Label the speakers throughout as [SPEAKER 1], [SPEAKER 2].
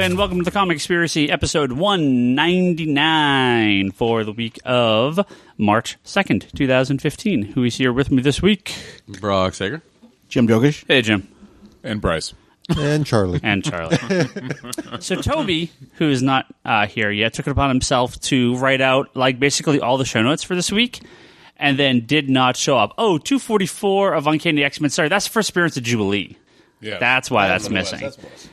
[SPEAKER 1] and welcome to the Comic Conspiracy, episode 199 for the week of March 2nd, 2015. Who is here with me this week?
[SPEAKER 2] Brock Sager.
[SPEAKER 3] Jim Jokisch.
[SPEAKER 1] Hey, Jim.
[SPEAKER 4] And Bryce.
[SPEAKER 3] And Charlie.
[SPEAKER 1] And Charlie. So Toby, who is not here yet, took it upon himself to write out basically all the show notes for this week, and then did not show up. Oh, 244 of Uncanny X-Men. Sorry, that's for Spirits of Jubilee. Yeah, that's why that's missing.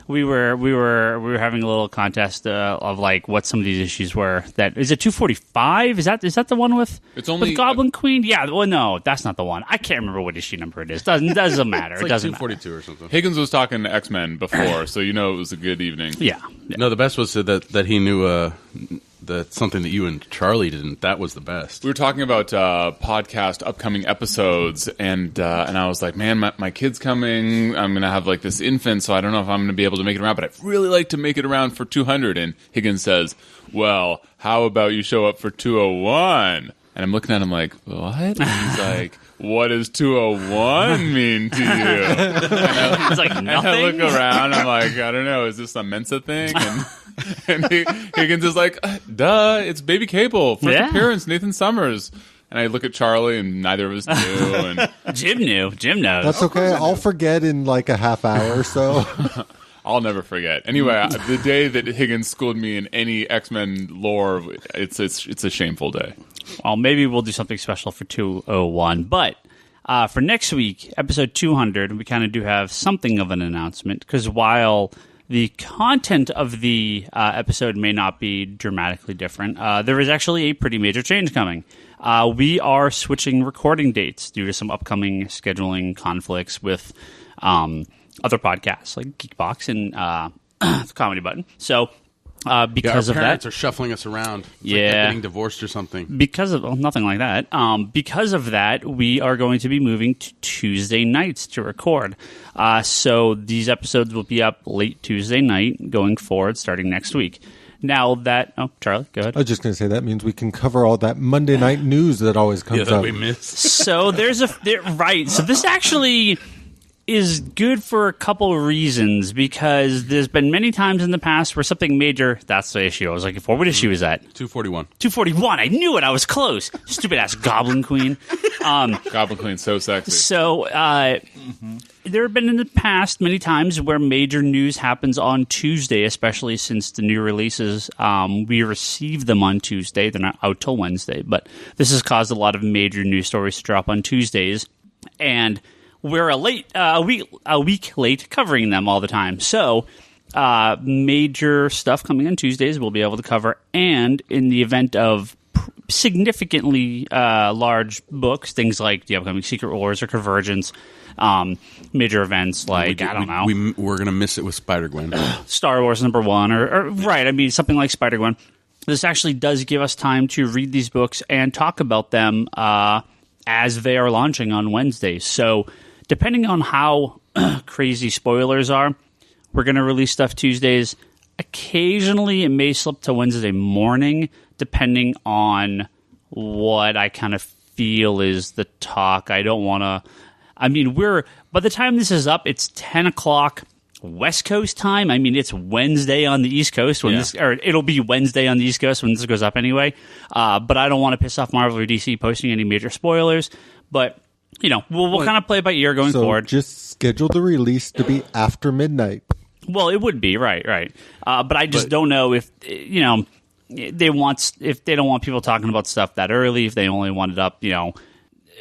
[SPEAKER 1] We were having a little contest of what some of these issues were. That is it. 245. Is that the one with Goblin Queen? Yeah. Well, no, that's not the one. I can't remember what issue number it is. Doesn't matter.
[SPEAKER 2] It's
[SPEAKER 1] it doesn't
[SPEAKER 2] 242
[SPEAKER 1] matter.
[SPEAKER 2] or something.
[SPEAKER 4] Higgins was talking to X-Men before, so it was a good evening.
[SPEAKER 1] Yeah.
[SPEAKER 2] No, the best was that he knew that something that you and Charlie didn't. That was the best.
[SPEAKER 4] We were talking about podcast upcoming episodes, and I was like, man, my kid's coming. I'm gonna have this infant, so I don't know if I'm gonna be able to make it around, but I'd really like to make it around for 200. And Higgins says, well, how about you show up for 201? And I'm looking at him like, what? And he's like, what does 201 mean to you?
[SPEAKER 1] It's like nothing.
[SPEAKER 4] And I look around, I'm like, I don't know, is this a Mensa thing? And Higgins is like, duh, it's Baby Cable. First appearance, Nathan Summers. And I look at Charlie, and neither of us knew. And
[SPEAKER 1] Jim knew. Jim knows.
[SPEAKER 3] That's okay. I'll forget in a half hour or so.
[SPEAKER 4] I'll never forget. Anyway, the day that Higgins schooled me in any X-Men lore, it's a shameful day.
[SPEAKER 1] Well, maybe we'll do something special for 201. But for next week, episode 200, we kind of do have something of an announcement, because while the content of the episode may not be dramatically different, there is actually a pretty major change coming. We are switching recording dates due to some upcoming scheduling conflicts with other podcasts like Geekbox and the Comedy Button. So because of that,
[SPEAKER 2] our parents are shuffling us around. It's like they're getting divorced or something.
[SPEAKER 1] Because of nothing like that. Because of that, we are going to be moving to Tuesday nights to record. So these episodes will be up late Tuesday night going forward, starting next week. Now that... Oh, Charlie, go ahead.
[SPEAKER 3] I was just going to say, that means we can cover all that Monday night news that always comes
[SPEAKER 2] that
[SPEAKER 3] up.
[SPEAKER 2] we miss.
[SPEAKER 1] So there's right. So this actually is good for a couple reasons, because there's been many times in the past where something major... That's the issue. I was like, what issue is that?
[SPEAKER 2] 241.
[SPEAKER 1] 241. I knew it. I was close. Stupid-ass Goblin Queen.
[SPEAKER 4] Goblin Queen's so sexy.
[SPEAKER 1] So there have been in the past many times where major news happens on Tuesday, especially since the new releases, we receive them on Tuesday. They're not out till Wednesday, but this has caused a lot of major news stories to drop on Tuesdays, and we're a week late covering them all the time. So major stuff coming on Tuesdays we'll be able to cover, and in the event of significantly large books, things like the upcoming Secret Wars or Convergence, major events like, I don't know.
[SPEAKER 2] We're going to miss it with Spider-Gwen.
[SPEAKER 1] Star Wars #1, or right, I mean, something like Spider-Gwen. This actually does give us time to read these books and talk about them as they are launching on Wednesdays. So depending on how crazy spoilers are, we're going to release stuff Tuesdays. Occasionally, it may slip to Wednesday morning, depending on what I kind of feel is the talk. I don't want to... I mean, by the time this is up, it's 10 o'clock West Coast time. I mean, it's Wednesday on the East Coast or it'll be Wednesday on the East Coast when this goes up anyway. But I don't want to piss off Marvel or DC posting any major spoilers. But, we'll kind of play it by ear going forward.
[SPEAKER 3] Just schedule the release to be after midnight.
[SPEAKER 1] Well, it would be, right. But I just don't know if, if they don't want people talking about stuff that early, if they only want it up,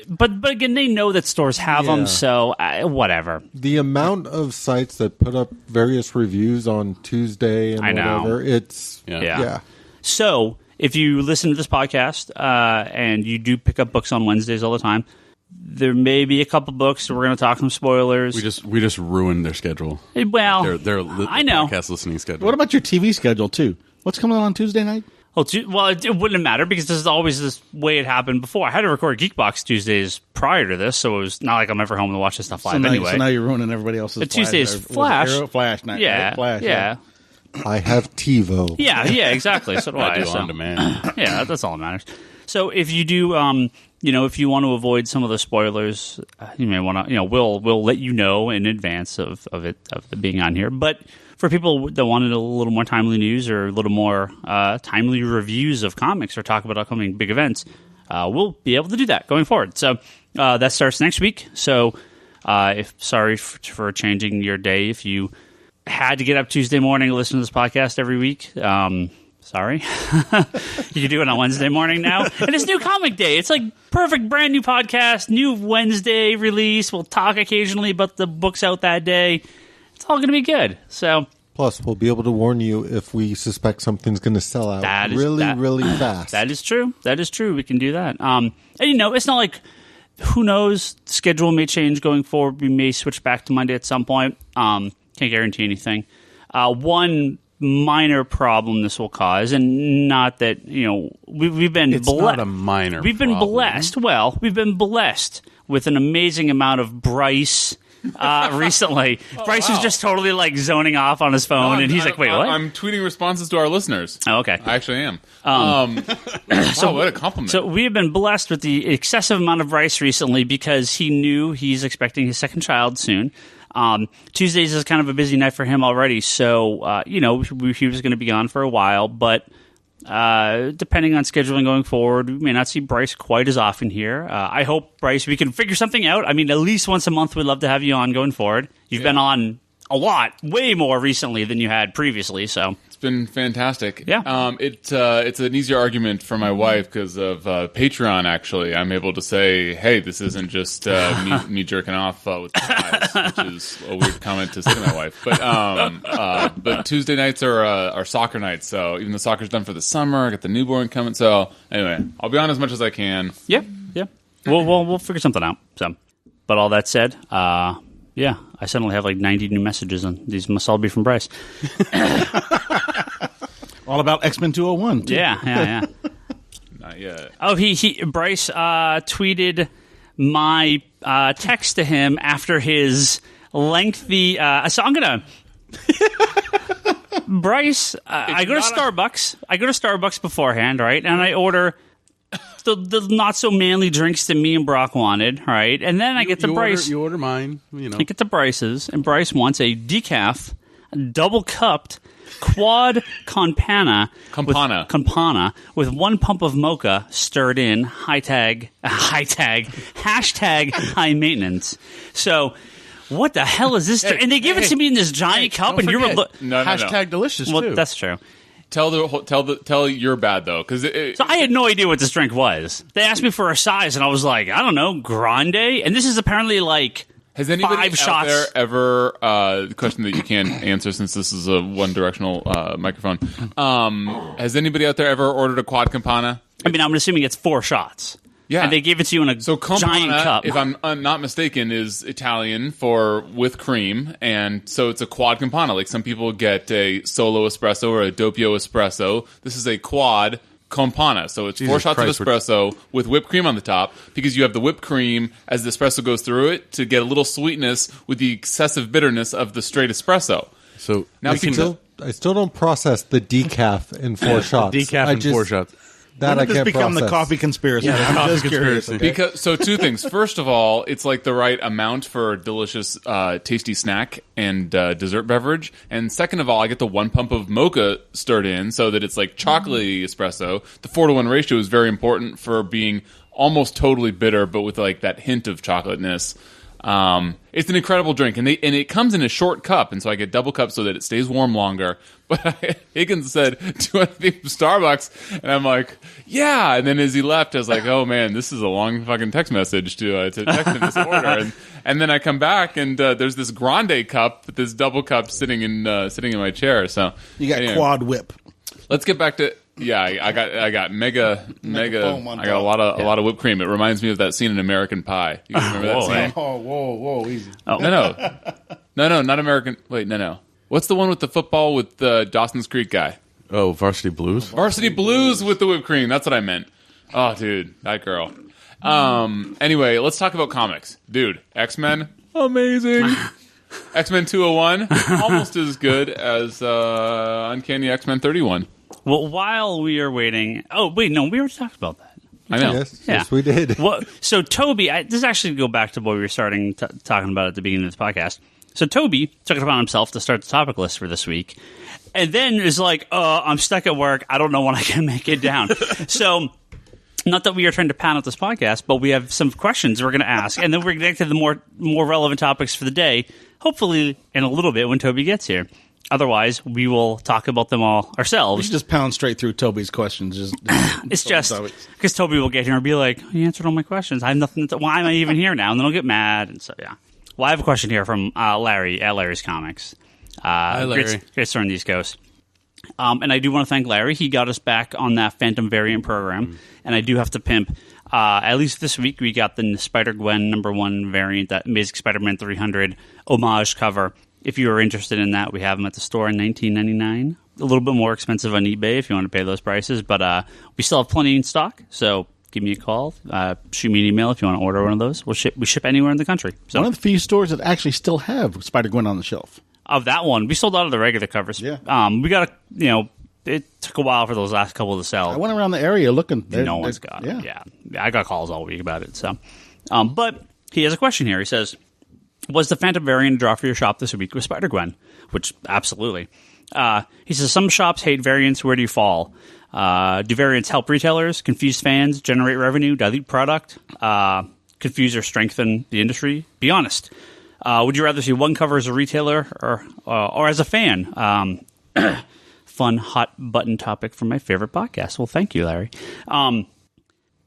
[SPEAKER 1] But again, they know that stores have them, so whatever.
[SPEAKER 3] The amount of sites that put up various reviews on Tuesday and whatever, it's... Yeah.
[SPEAKER 1] So, if you listen to this podcast and you do pick up books on Wednesdays all the time, there may be a couple books that we're going to talk some spoilers.
[SPEAKER 2] We just ruined their schedule.
[SPEAKER 1] Well,
[SPEAKER 2] I know. Podcast listening schedule.
[SPEAKER 5] What about your TV schedule, too? What's coming on Tuesday night?
[SPEAKER 1] Well, it wouldn't matter because this is always this way it happened before. I had to record Geekbox Tuesdays prior to this, so it was not like I'm ever home to watch this stuff live anyway.
[SPEAKER 5] So now you're ruining everybody else's
[SPEAKER 1] The Tuesday's Flash.
[SPEAKER 5] Flash night.
[SPEAKER 1] Yeah,
[SPEAKER 5] right? Flash,
[SPEAKER 1] yeah.
[SPEAKER 3] I have TiVo.
[SPEAKER 1] Yeah, exactly. So do I.
[SPEAKER 2] On demand.
[SPEAKER 1] Yeah, that's all that matters. So if you do, if you want to avoid some of the spoilers, you may want to, we'll let you know in advance of it being on here. But for people that wanted a little more timely news or a little more timely reviews of comics or talk about upcoming big events, we'll be able to do that going forward. So that starts next week. So sorry for changing your day if you had to get up Tuesday morning and listen to this podcast every week. Sorry. You can do it on Wednesday morning now. And it's New Comic Day. It's like perfect brand new podcast, new Wednesday release. We'll talk occasionally about the books out that day. It's all going to be good. So,
[SPEAKER 3] plus, we'll be able to warn you if we suspect something's going to sell out really fast.
[SPEAKER 1] That is true. That is true. We can do that. And, it's not like, who knows, the schedule may change going forward. We may switch back to Monday at some point. Can't guarantee anything. One minor problem this will cause, and not that we've been blessed. It's not
[SPEAKER 2] a minor.
[SPEAKER 1] We've been blessed. Well, we've been blessed with an amazing amount of Bryce recently. Bryce was just totally like zoning off on his phone, and he's like, "Wait, what?"
[SPEAKER 4] I'm tweeting responses to our listeners.
[SPEAKER 1] Oh, okay,
[SPEAKER 4] I actually am. So what a compliment.
[SPEAKER 1] So we have been blessed with the excessive amount of Bryce recently because he knew he's expecting his second child soon. Tuesdays is kind of a busy night for him already, so he was going to be gone for a while, but depending on scheduling going forward, we may not see Bryce quite as often here. I hope, Bryce, we can figure something out. I mean, at least once a month we'd love to have you on going forward. You've been on a lot, way more recently than you had previously, so...
[SPEAKER 4] Been fantastic.
[SPEAKER 1] Yeah.
[SPEAKER 4] It's an easier argument for my wife because of Patreon. Actually, I'm able to say, "Hey, this isn't just me jerking off with the eyes," which is a weird comment to say to my wife. But Tuesday nights are soccer nights. So even though soccer's done for the summer, I got the newborn coming. So anyway, I'll be on as much as I can.
[SPEAKER 1] Yeah. We'll figure something out. So, but all that said, yeah, I suddenly have like 90 new messages, and these must all be from Bryce.
[SPEAKER 5] All about X-Men 201. Too.
[SPEAKER 1] Yeah.
[SPEAKER 4] Not yet.
[SPEAKER 1] Oh, Bryce tweeted my text to him after his lengthy. So I'm gonna. Bryce, I go to Starbucks. I go to Starbucks beforehand, right, and I order the not so manly drinks that me and Brock wanted, right, and then I get to Bryce.
[SPEAKER 2] You order mine, I
[SPEAKER 1] get to Bryce's, and Bryce wants a decaf, double cupped. Quad Campana with one pump of mocha stirred in, hashtag high maintenance. So, what the hell is this? And they give it to me in this giant cup, and you're
[SPEAKER 5] hashtag delicious
[SPEAKER 1] well,
[SPEAKER 5] too.
[SPEAKER 1] That's true.
[SPEAKER 4] Tell you're bad though, because
[SPEAKER 1] so I had no idea what this drink was. They asked me for a size, and I was like, I don't know, grande, and this is apparently like.
[SPEAKER 4] Has anybody
[SPEAKER 1] 5
[SPEAKER 4] out
[SPEAKER 1] shots.
[SPEAKER 4] there ever, the question that you can't answer since this is a one-directional microphone, has anybody out there ever ordered a quad campana?
[SPEAKER 1] I mean, I'm assuming it's 4 shots.
[SPEAKER 4] Yeah.
[SPEAKER 1] And they gave it to you in a giant cup.
[SPEAKER 4] If I'm not mistaken, is Italian for with cream, and so it's a quad campana. Like some people get a solo espresso or a doppio espresso. This is a quad Campana, so it's 4 shots of espresso with whipped cream on the top, because you have the whipped cream as the espresso goes through it to get a little sweetness with the excessive bitterness of the straight espresso.
[SPEAKER 2] So
[SPEAKER 3] now I still don't process the decaf in 4 shots.
[SPEAKER 2] Decaf in 4 shots.
[SPEAKER 3] That I can't
[SPEAKER 5] become
[SPEAKER 3] process.
[SPEAKER 5] The coffee conspiracy. Yeah, I'm just curious.
[SPEAKER 4] Okay? Because so 2 things. First of all, it's like the right amount for a delicious, tasty snack and dessert beverage. And second of all, I get the 1 pump of mocha stirred in so that it's like chocolatey espresso. The 4-to-1 ratio is very important for being almost totally bitter, but with like that hint of chocolateness. It's an incredible drink, and it comes in a short cup, and so I get double cup so that it stays warm longer. But Higgins said, "Do you want anything from Starbucks?" And I'm like, "Yeah." And then as he left, I was like, "Oh man, this is a long fucking text message to text him this order." And then I come back, and there's this grande cup, this double cup sitting in my chair. So
[SPEAKER 5] you got quad whip.
[SPEAKER 4] Let's get back to. Yeah, I got mega. I got a lot of whipped cream. It reminds me of that scene in American Pie. You guys remember that scene?
[SPEAKER 5] Whoa, easy.
[SPEAKER 4] Oh. No, not American. Wait, no. What's the one with the football with the Dawson's Creek guy?
[SPEAKER 2] Oh, Varsity Blues.
[SPEAKER 4] Varsity Blues with the whipped cream. That's what I meant. Oh, dude, that girl. Anyway, let's talk about comics, dude. X-Men, amazing. X-Men 201, almost as good as Uncanny X-Men 31.
[SPEAKER 1] Well, while we are waiting... Oh, wait, no, we already talked about that.
[SPEAKER 4] I know.
[SPEAKER 3] Yes, we did.
[SPEAKER 1] Well, so, Toby, this actually go back to what we were starting talking about at the beginning of this podcast. So Toby took it upon himself to start the topic list for this week, and then is like, I'm stuck at work. I don't know when I can make it down. So, not that we are trying to pan out this podcast, but we have some questions we're going to ask, and then we're going to get to the more relevant topics for the day, hopefully in a little bit when Toby gets here. Otherwise, we will talk about them all ourselves.
[SPEAKER 5] We should just pound straight through Toby's questions.
[SPEAKER 1] It's just because Toby will get here and be like, "You answered all my questions. I have nothing. Why am I even here now?" And then he'll get mad. And so, yeah. Well, I have a question here from Larry at Larry's Comics.
[SPEAKER 2] Hi, Larry.
[SPEAKER 1] Great story on the East Coast. And I do want to thank Larry. He got us back on that Phantom variant program. And I do have to pimp. At least this week, we got the Spider-Gwen #1 variant, that Amazing Spider-Man 300 homage cover. If you are interested in that, we have them at the store in $19.99. A little bit more expensive on eBay if you want to pay those prices. But we still have plenty in stock. So give me a call. Shoot me an email if you want to order one of those. We ship anywhere in the country. So,
[SPEAKER 5] one of the few stores that actually still have Spider-Gwen on the shelf.
[SPEAKER 1] Of that one, we sold out of the regular covers.
[SPEAKER 5] Yeah.
[SPEAKER 1] We got it took a while for those last couple to sell.
[SPEAKER 5] I went around the area looking.
[SPEAKER 1] No one's got it. Yeah. I got calls all week about it. So, but he has a question here. He says, was the Phantom variant a draw for your shop this week with Spider-Gwen? Which, absolutely. He says, some shops hate variants. Where do you fall? Do variants help retailers, confuse fans, generate revenue, dilute product, confuse or strengthen the industry? Be honest. Would you rather see one cover as a retailer or as a fan? Fun, hot button topic from my favorite podcast. Well, thank you, Larry.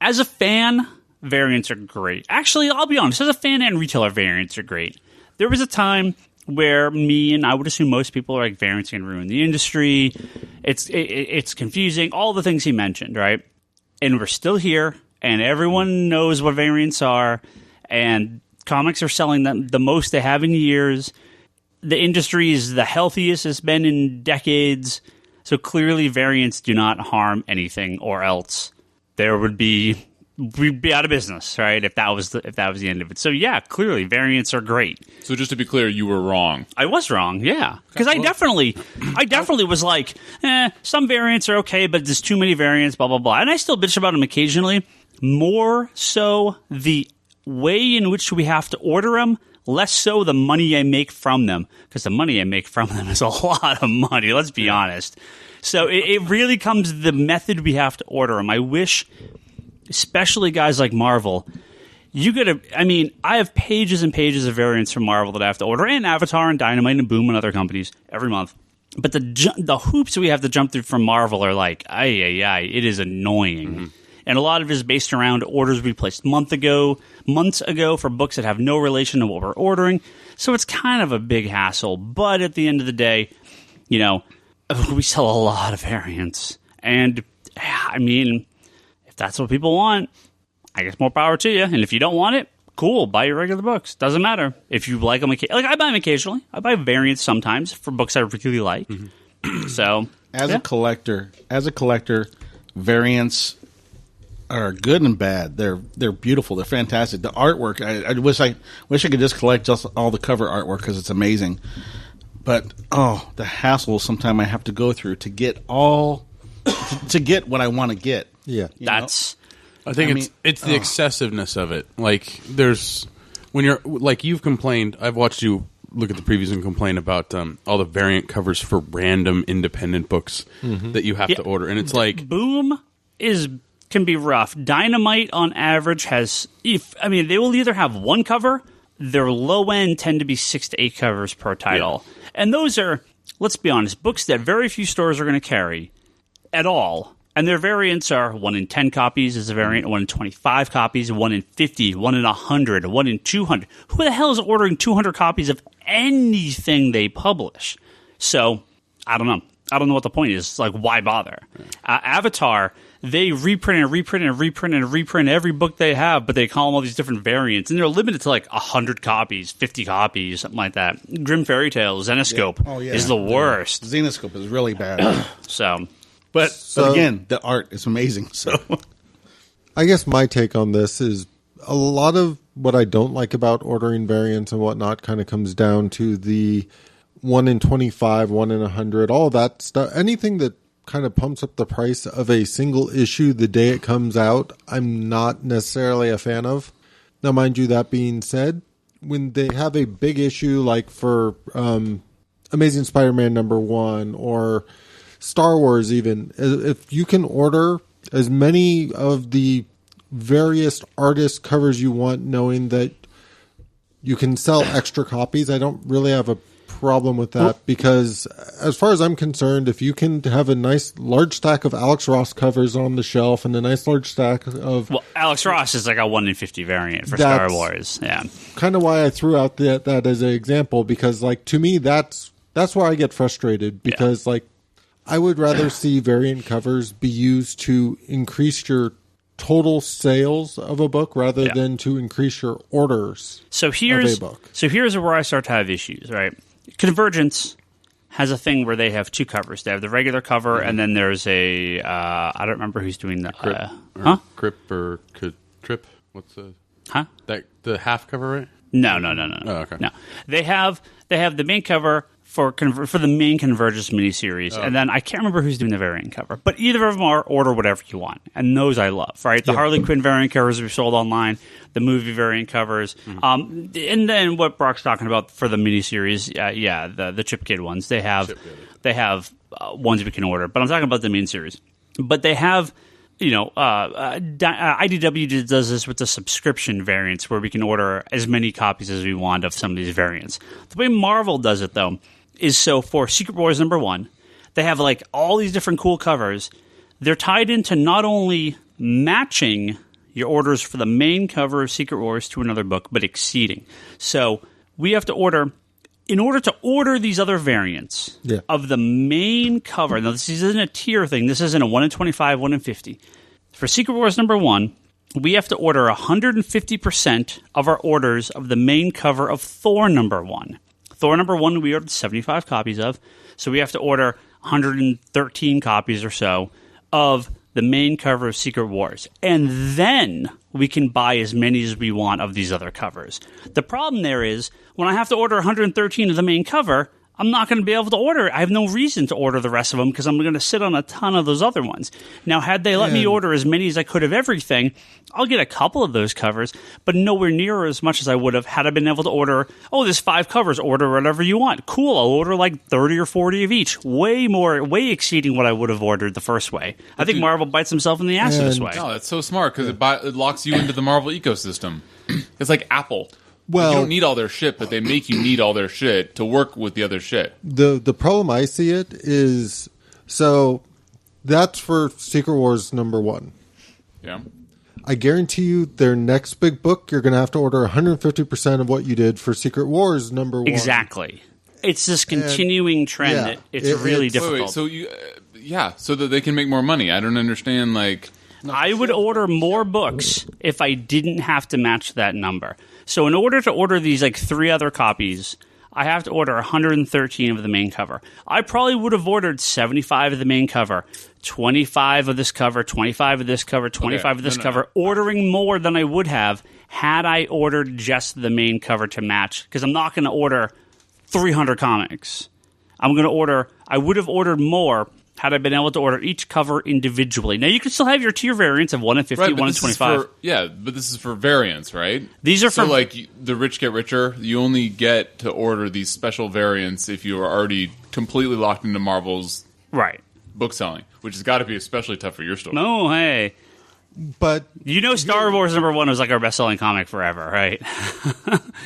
[SPEAKER 1] As a fan, variants are great. Actually, I'll be honest. As a fan and retailer, variants are great. There was a time where me and I would assume most people are like, variants can ruin the industry. It's confusing. All the things he mentioned, right? And we're still here, and everyone knows what variants are, and comics are selling them the most they have in years. The industry is the healthiest it's been in decades. So clearly, variants do not harm anything, or else we'd be out of business, right? If that was the end of it. So yeah, clearly variants are great.
[SPEAKER 4] So just to be clear, you were wrong.
[SPEAKER 1] I was wrong, yeah, because I definitely was like, some variants are okay, but there's too many variants, blah blah blah, and I still bitch about them occasionally. More so the way in which we have to order them, less so the money I make from them, because the money I make from them is a lot of money. Let's be honest. So it really comes to the method we have to order them. I wish, especially guys like Marvel, I have pages and pages of variants from Marvel that I have to order, and Avatar and Dynamite and Boom and other companies every month. But the hoops we have to jump through from Marvel are like, it is annoying. Mm-hmm. And a lot of it is based around orders we placed months ago for books that have no relation to what we're ordering. So it's kind of a big hassle. But at the end of the day, we sell a lot of variants. And, if that's what people want, I guess more power to you. And if you don't want it, cool, buy your regular books. Doesn't matter. If you like them, I buy them occasionally. I buy variants sometimes for books I really like. Mm-hmm. So,
[SPEAKER 5] as a collector, variants are good and bad. They're beautiful. They're fantastic. The artwork, I wish I could just collect just all the cover artwork because it's amazing. But the hassle sometimes I have to go through to get to get what I want to get.
[SPEAKER 3] Yeah,
[SPEAKER 2] I think it's the excessiveness of it. Like when you're like, you've complained. I've watched you look at the previews and complain about all the variant covers for random independent books that you have to order, and it's like
[SPEAKER 1] Boom can be rough. Dynamite on average has they will either have one cover. Their low end tend to be 6 to 8 covers per title. Yeah. And those are, let's be honest, books that very few stores are going to carry at all. And their variants are 1 in 10 copies is a variant, 1 in 25 copies, 1 in 50, 1 in 100, 1 in 200. Who the hell is ordering 200 copies of anything they publish? So, I don't know. I don't know what the point is. Like, why bother? Avatar, they reprint every book they have, but they call them all these different variants, and they're limited to like 100 copies, 50 copies, something like that. Grim Fairy Tales, Zenescope is the worst.
[SPEAKER 5] Zenescope is really bad. But again, the art is amazing. So,
[SPEAKER 3] I guess my take on this is a lot of what I don't like about ordering variants and whatnot kind of comes down to the 1 in 25, 1 in 100, all that stuff. Anything that kind of pumps up the price of a single issue the day it comes out, I'm not necessarily a fan of. Now, mind you, that being said, when they have a big issue, like for Amazing Spider-Man #1 or Star Wars even, if you can order as many of the various artist covers you want, knowing that you can sell extra copies, I don't really have a problem with that, because as far as I'm concerned, if you can have a nice large stack of Alex Ross covers on the shelf and a nice large stack of...
[SPEAKER 1] Well, Alex Ross is like a 1 in 50 variant for Star Wars. Yeah.
[SPEAKER 3] Kind of why I threw out that as an example, because like to me that's where I get frustrated, because like I would rather see variant covers be used to increase your total sales of a book rather than to increase your orders of a book. So
[SPEAKER 1] here's where I start to have issues, right? Convergence has a thing where they have two covers. They have the regular cover, and then there's a I don't remember who's doing that.
[SPEAKER 2] Crip or Trip? What's the the half cover, right?
[SPEAKER 1] No.
[SPEAKER 2] Oh, okay.
[SPEAKER 1] No. They have the main cover for the main Convergence miniseries, and then I can't remember who's doing the variant cover, but either of them are order whatever you want, and those I love, right? The Harley Quinn variant covers we sold online, the movie variant covers, and then what Brock's talking about for the miniseries, the Chip Kid ones, they have ones we can order, but I'm talking about the main series, but they have. IDW does this with the subscription variants where we can order as many copies as we want of some of these variants. The way Marvel does it, though, is so for Secret Wars #1, they have like all these different cool covers. They're tied into not only matching your orders for the main cover of Secret Wars to another book, but exceeding. So we have to order... In order to order these other variants of the main cover, now this isn't a tier thing, this isn't a 1 in 25, 1 in 50. For Secret Wars #1, we have to order 150% of our orders of the main cover of Thor #1. Thor #1 we ordered 75 copies of, so we have to order 113 copies or so of the main cover of Secret Wars. And then we can buy as many as we want of these other covers. The problem there is, when I have to order 113 of the main cover, I'm not going to be able to order it. I have no reason to order the rest of them because I'm going to sit on a ton of those other ones. Now, had they let me order as many as I could of everything, I'll get a couple of those covers, but nowhere near as much as I would have had I been able to order, there's 5 covers, order whatever you want. Cool, I'll order like 30 or 40 of each. Way exceeding what I would have ordered the first way. I think Marvel bites himself in the ass this way.
[SPEAKER 4] No, that's so smart because it locks you into the Marvel ecosystem. It's like Apple.
[SPEAKER 3] Well,
[SPEAKER 4] you don't need all their shit, but they make you need all their shit to work with the other shit.
[SPEAKER 3] The problem I see it is, so that's for Secret Wars #1.
[SPEAKER 4] Yeah.
[SPEAKER 3] I guarantee you their next big book, you're going to have to order 150% of what you did for Secret Wars #1.
[SPEAKER 1] Exactly. It's this continuing trend that it's really difficult.
[SPEAKER 4] Wait, so so that they can make more money. I don't understand, like...
[SPEAKER 1] I would order more books if I didn't have to match that number. So in order to order these like 3 other copies, I have to order 113 of the main cover. I probably would have ordered 75 of the main cover, 25 of this cover, 25 of this cover, 25 of this cover, ordering more than I would have had I ordered just the main cover to match, because I'm not going to order 300 comics. I would have ordered more had I been able to order each cover individually. Now, you can still have your tier variants of 1 in 50, 1 in 25.
[SPEAKER 4] But this is for variants, right?
[SPEAKER 1] These are
[SPEAKER 4] so like the rich get richer. You only get to order these special variants if you are already completely locked into Marvel's book selling, which has got to be especially tough for your store.
[SPEAKER 1] No, hey.
[SPEAKER 3] But
[SPEAKER 1] Star Wars #1 was like our best-selling comic forever, right?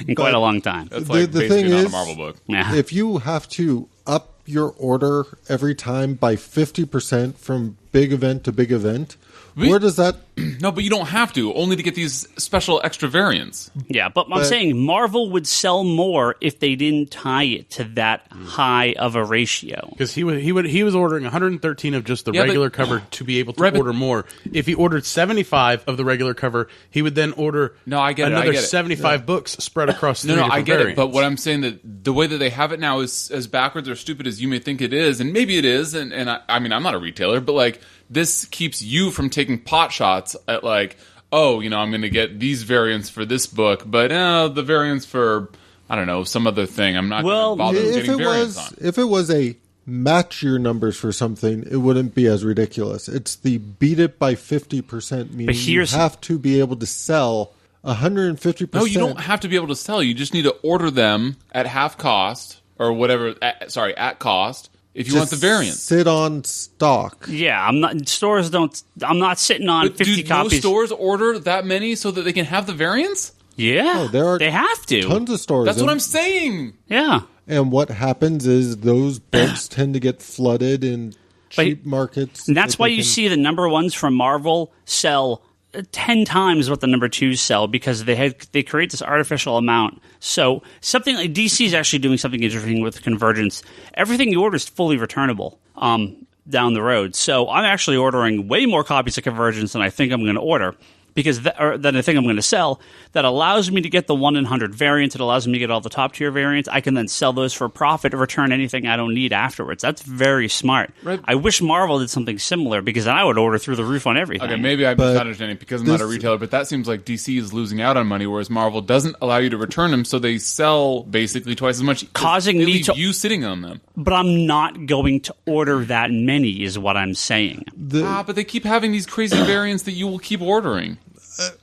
[SPEAKER 1] In quite a long time.
[SPEAKER 4] That's like the basically not a Marvel book.
[SPEAKER 1] Yeah.
[SPEAKER 3] If you have to up your order every time by 50% from big event to big event, where does that...
[SPEAKER 4] No, but you don't have to, only to get these special extra variants.
[SPEAKER 1] Yeah, but I'm saying Marvel would sell more if they didn't tie it to that high of a ratio.
[SPEAKER 2] Because he was ordering 113 of just the regular cover to be able to order more. If he ordered 75 of the regular cover, he would then order another 75 books spread across 3 different variants.
[SPEAKER 4] But what I'm saying, that the way that they have it now is as backwards or stupid as you may think it is, and maybe it is, and I mean, I'm not a retailer, but like, this keeps you from taking pot shots at like, I'm going to get these variants for this book, but the variants for, I don't know, some other thing, I'm not going to bother getting variants on.
[SPEAKER 3] If it was a match your numbers for something, it wouldn't be as ridiculous. It's the beat it by 50%, meaning you have to be able to sell 150%.
[SPEAKER 4] No, you don't have to be able to sell. You just need to order them at half cost or whatever. At cost if you want the variant.
[SPEAKER 3] Sit on stock.
[SPEAKER 1] Yeah, I'm not. Stores don't. I'm not sitting on
[SPEAKER 4] But
[SPEAKER 1] 50
[SPEAKER 4] do
[SPEAKER 1] copies.
[SPEAKER 4] most stores order that many so that they can have the variants?
[SPEAKER 1] Yeah,
[SPEAKER 3] there are
[SPEAKER 1] they have to.
[SPEAKER 3] Tons of stores.
[SPEAKER 4] That's what I'm saying.
[SPEAKER 1] Yeah.
[SPEAKER 3] And what happens is those books tend to get flooded in cheap markets.
[SPEAKER 1] And that's why you see the number ones from Marvel sell 10 times what the number twos sell because they create this artificial amount. So something like DC is actually doing something interesting with Convergence. Everything you order is fully returnable down the road. So I'm actually ordering way more copies of Convergence than I think I'm going to order. Because than I think I'm going to sell, that allows me to get the 1 in 100 variants. It allows me to get all the top tier variants. I can then sell those for a profit and return anything I don't need afterwards. That's very smart.
[SPEAKER 4] Right.
[SPEAKER 1] I wish Marvel did something similar because then I would order through the roof on everything.
[SPEAKER 4] Okay, maybe I'm misunderstanding because I'm not a retailer, but that seems like DC is losing out on money, whereas Marvel doesn't allow you to return them, so they sell basically twice as much,
[SPEAKER 1] causing
[SPEAKER 4] they
[SPEAKER 1] me
[SPEAKER 4] leave
[SPEAKER 1] to
[SPEAKER 4] you sitting on them.
[SPEAKER 1] But I'm not going to order that many, is what I'm saying.
[SPEAKER 4] But they keep having these crazy variants that you will keep ordering.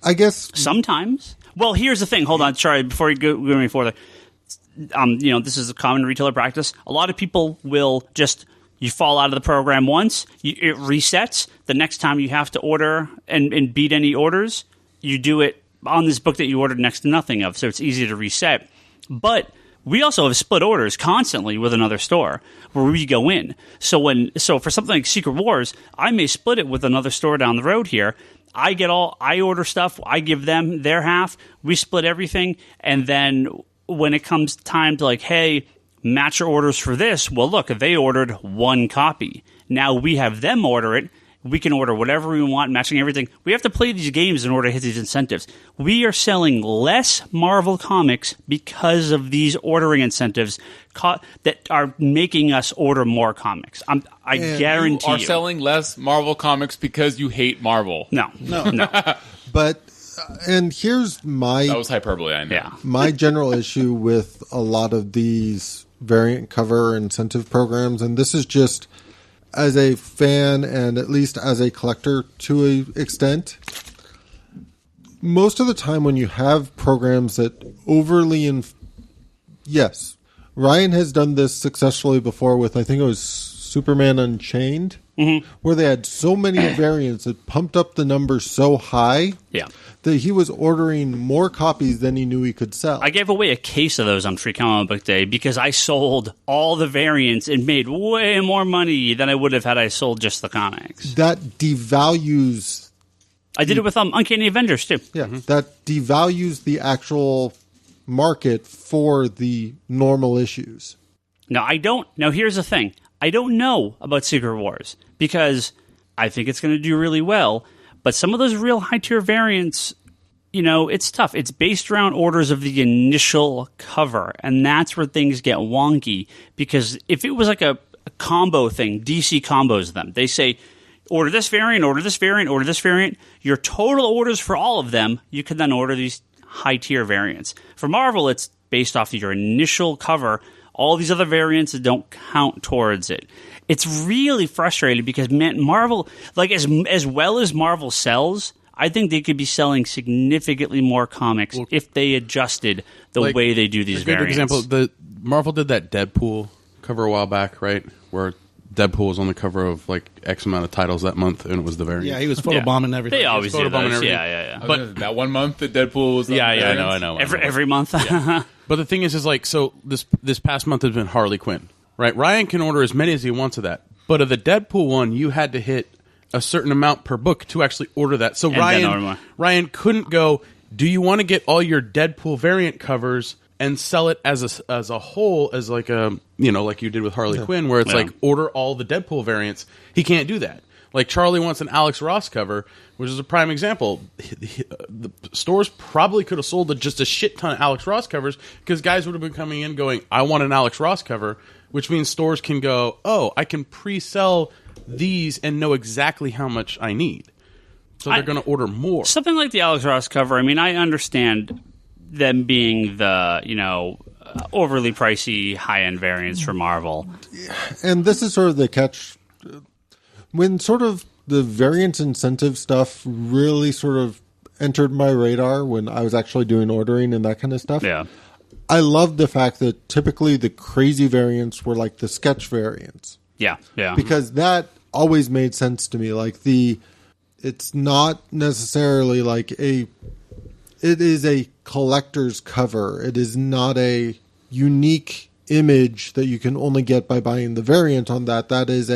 [SPEAKER 3] I guess
[SPEAKER 1] Sometimes. Well, here's the thing. Hold on, sorry. Before you go any further, this is a common retailer practice. A lot of people will you fall out of the program once, it resets. The next time you have to order and beat any orders, you do it on this book that you ordered next to nothing of, so it's easy to reset. But we also have split orders constantly with another store where we go in. So for something like Secret Wars, I may split it with another store down the road here. I order stuff, I give them their half, we split everything, and then when it comes time to hey, match your orders for this, well look, they ordered 1 copy. Now we have them order it, we can order whatever we want, matching everything. We have to play these games in order to hit these incentives. We are selling less Marvel comics because of these ordering incentives that are making us order more comics. I guarantee
[SPEAKER 4] you are selling less Marvel comics because you hate Marvel.
[SPEAKER 1] No.
[SPEAKER 3] But and here's my
[SPEAKER 4] that was hyperbole. I know.
[SPEAKER 1] Yeah.
[SPEAKER 3] My general issue with a lot of these variant cover incentive programs, and this is just as a fan and at least as a collector to an extent, most of the time when you have programs that overly yes, Ryan has done this successfully before with, I think it was Superman Unchained, where they had so many variants that pumped up the numbers so high that he was ordering more copies than he knew he could sell.
[SPEAKER 1] I gave away a case of those on Free Comic Book Day because I sold all the variants and made way more money than I would have had I sold just the comics.
[SPEAKER 3] That devalues...
[SPEAKER 1] I did it with Uncanny Avengers, too.
[SPEAKER 3] Yeah, that devalues the actual market for the normal issues.
[SPEAKER 1] Now, here's the thing. I don't know about Secret Wars because I think it's going to do really well. But some of those real high-tier variants, it's tough. It's based around orders of the initial cover, and that's where things get wonky. Because if it was like a combo thing, DC combos them. They say, order this variant, order this variant, order this variant. Your total orders for all of them, you can then order these high-tier variants. For Marvel, it's based off of your initial cover. All these other variants don't count towards it. It's really frustrating because Marvel, as well as Marvel sells, I think they could be selling significantly more comics if they adjusted the way they do these variants.
[SPEAKER 2] For example, Marvel did that Deadpool cover a while back, right? Where Deadpool was on the cover of X amount of titles that month, and it was the variant.
[SPEAKER 5] Yeah, he was photobombing everything.
[SPEAKER 1] They always do those.
[SPEAKER 2] Everything.
[SPEAKER 1] Yeah.
[SPEAKER 4] But that one month that Deadpool was on
[SPEAKER 2] I know.
[SPEAKER 1] Every month.
[SPEAKER 2] Yeah. But the thing is so this past month has been Harley Quinn, right? Ryan can order as many as he wants of that. But of the Deadpool one, you had to hit a certain amount per book to actually order that. So Ryan couldn't go, do you want to get all your Deadpool variant covers and sell it as a whole, as like you did with Harley Quinn, where it's order all the Deadpool variants? He can't do that. Like Charlie wants an Alex Ross cover, which is a prime example. The stores probably could have sold just a shit ton of Alex Ross covers because guys would have been coming in going, I want an Alex Ross cover, which means stores can go, oh, I can pre-sell these and know exactly how much I need. So they're going to order more.
[SPEAKER 1] Something like the Alex Ross cover, I mean, I understand them being the, overly pricey high-end variants for Marvel.
[SPEAKER 3] And this is sort of the catch. When sort of the variance incentive stuff really sort of entered my radar when I was actually doing ordering and that kind of stuff.
[SPEAKER 1] Yeah.
[SPEAKER 3] I love the fact that typically the crazy variants were like the sketch variants.
[SPEAKER 1] Yeah.
[SPEAKER 3] Because that always made sense to me. Like it's not necessarily like it is a collector's cover. It is not a unique image that you can only get by buying the variant on that. That is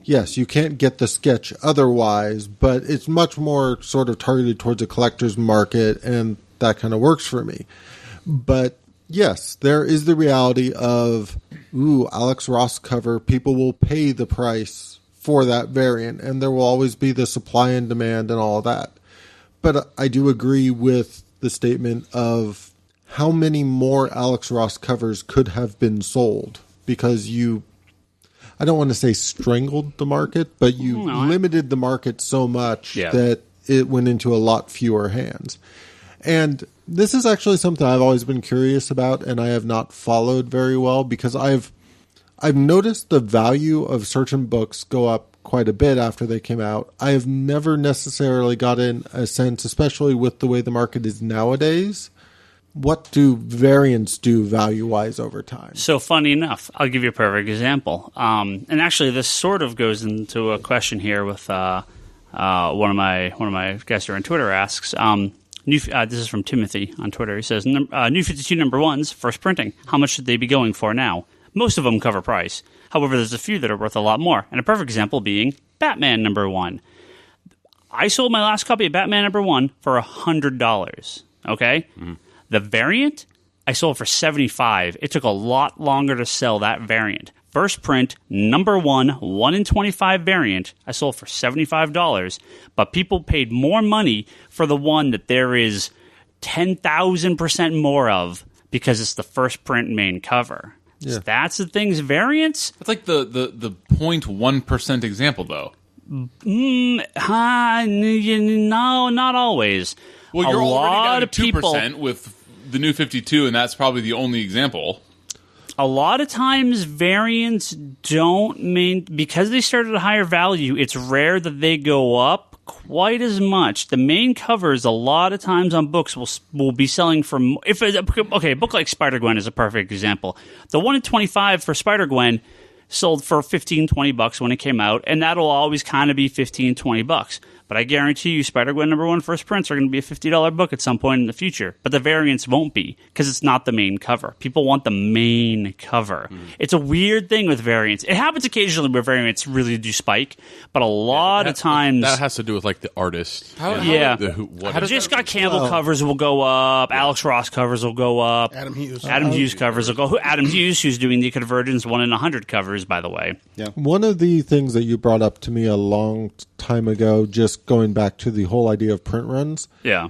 [SPEAKER 3] yes, you can't get the sketch otherwise, but it's much more sort of targeted towards a collector's market, and that kind of works for me. But yes, there is the reality of, Alex Ross cover. People will pay the price for that variant, and there will always be the supply and demand and all of that. But I do agree with the statement of how many more Alex Ross covers could have been sold, because I don't want to say strangled the market, but you limited the market so much that it went into a lot fewer hands. And this is actually something I've always been curious about, and I have not followed very well, because I've noticed the value of certain books go up quite a bit after they came out. I have never necessarily gotten a sense, especially with the way the market is nowadays, what do variants do value-wise over time?
[SPEAKER 1] So funny enough, I'll give you a perfect example. And actually, this sort of goes into a question here with one of my guests here on Twitter asks. This is from Timothy on Twitter. He says, New 52 number ones, first printing. How much should they be going for now? Most of them cover price. However, there's a few that are worth a lot more. And a perfect example being Batman number 1. I sold my last copy of Batman number 1 for $100. Okay? Mm. The variant, I sold for $75. It took a lot longer to sell that variant. First print, number 1 in 25 variant, I sold for $75. But people paid more money for the one that there is 10,000% more of, because it's the first print main cover. Yeah. So that's the thing's variants.
[SPEAKER 4] That's like the 0.1% example, though.
[SPEAKER 1] No, not always.
[SPEAKER 4] Well, you're already down to 2% with the New 52, and that's probably the only example.
[SPEAKER 1] A lot of times variants don't because they start at a higher value, it's rare that they go up quite as much. The main covers a lot of times on books will be selling for a book like Spider-Gwen is a perfect example. The 1 in 25 for Spider-Gwen sold for $15-$20 when it came out, and that'll always kind of be $15-$20. But I guarantee you Spider-Gwen number 1 first prints are going to be a $50 book at some point in the future. But the variants won't be, because it's not the main cover. People want the main cover. Mm. It's a weird thing with variants. It happens occasionally where variants really do spike, but a lot of times...
[SPEAKER 2] That has to do with, like, the artist.
[SPEAKER 1] Just Scott Campbell covers will go up. Yeah. Alex Ross covers will go up.
[SPEAKER 5] Adam
[SPEAKER 1] Hughes covers will go... Adam Hughes, who's doing the Convergence 1 in 100 covers, by the way.
[SPEAKER 3] Yeah. One of the things that you brought up to me a long time ago, just going back to the whole idea of print runs,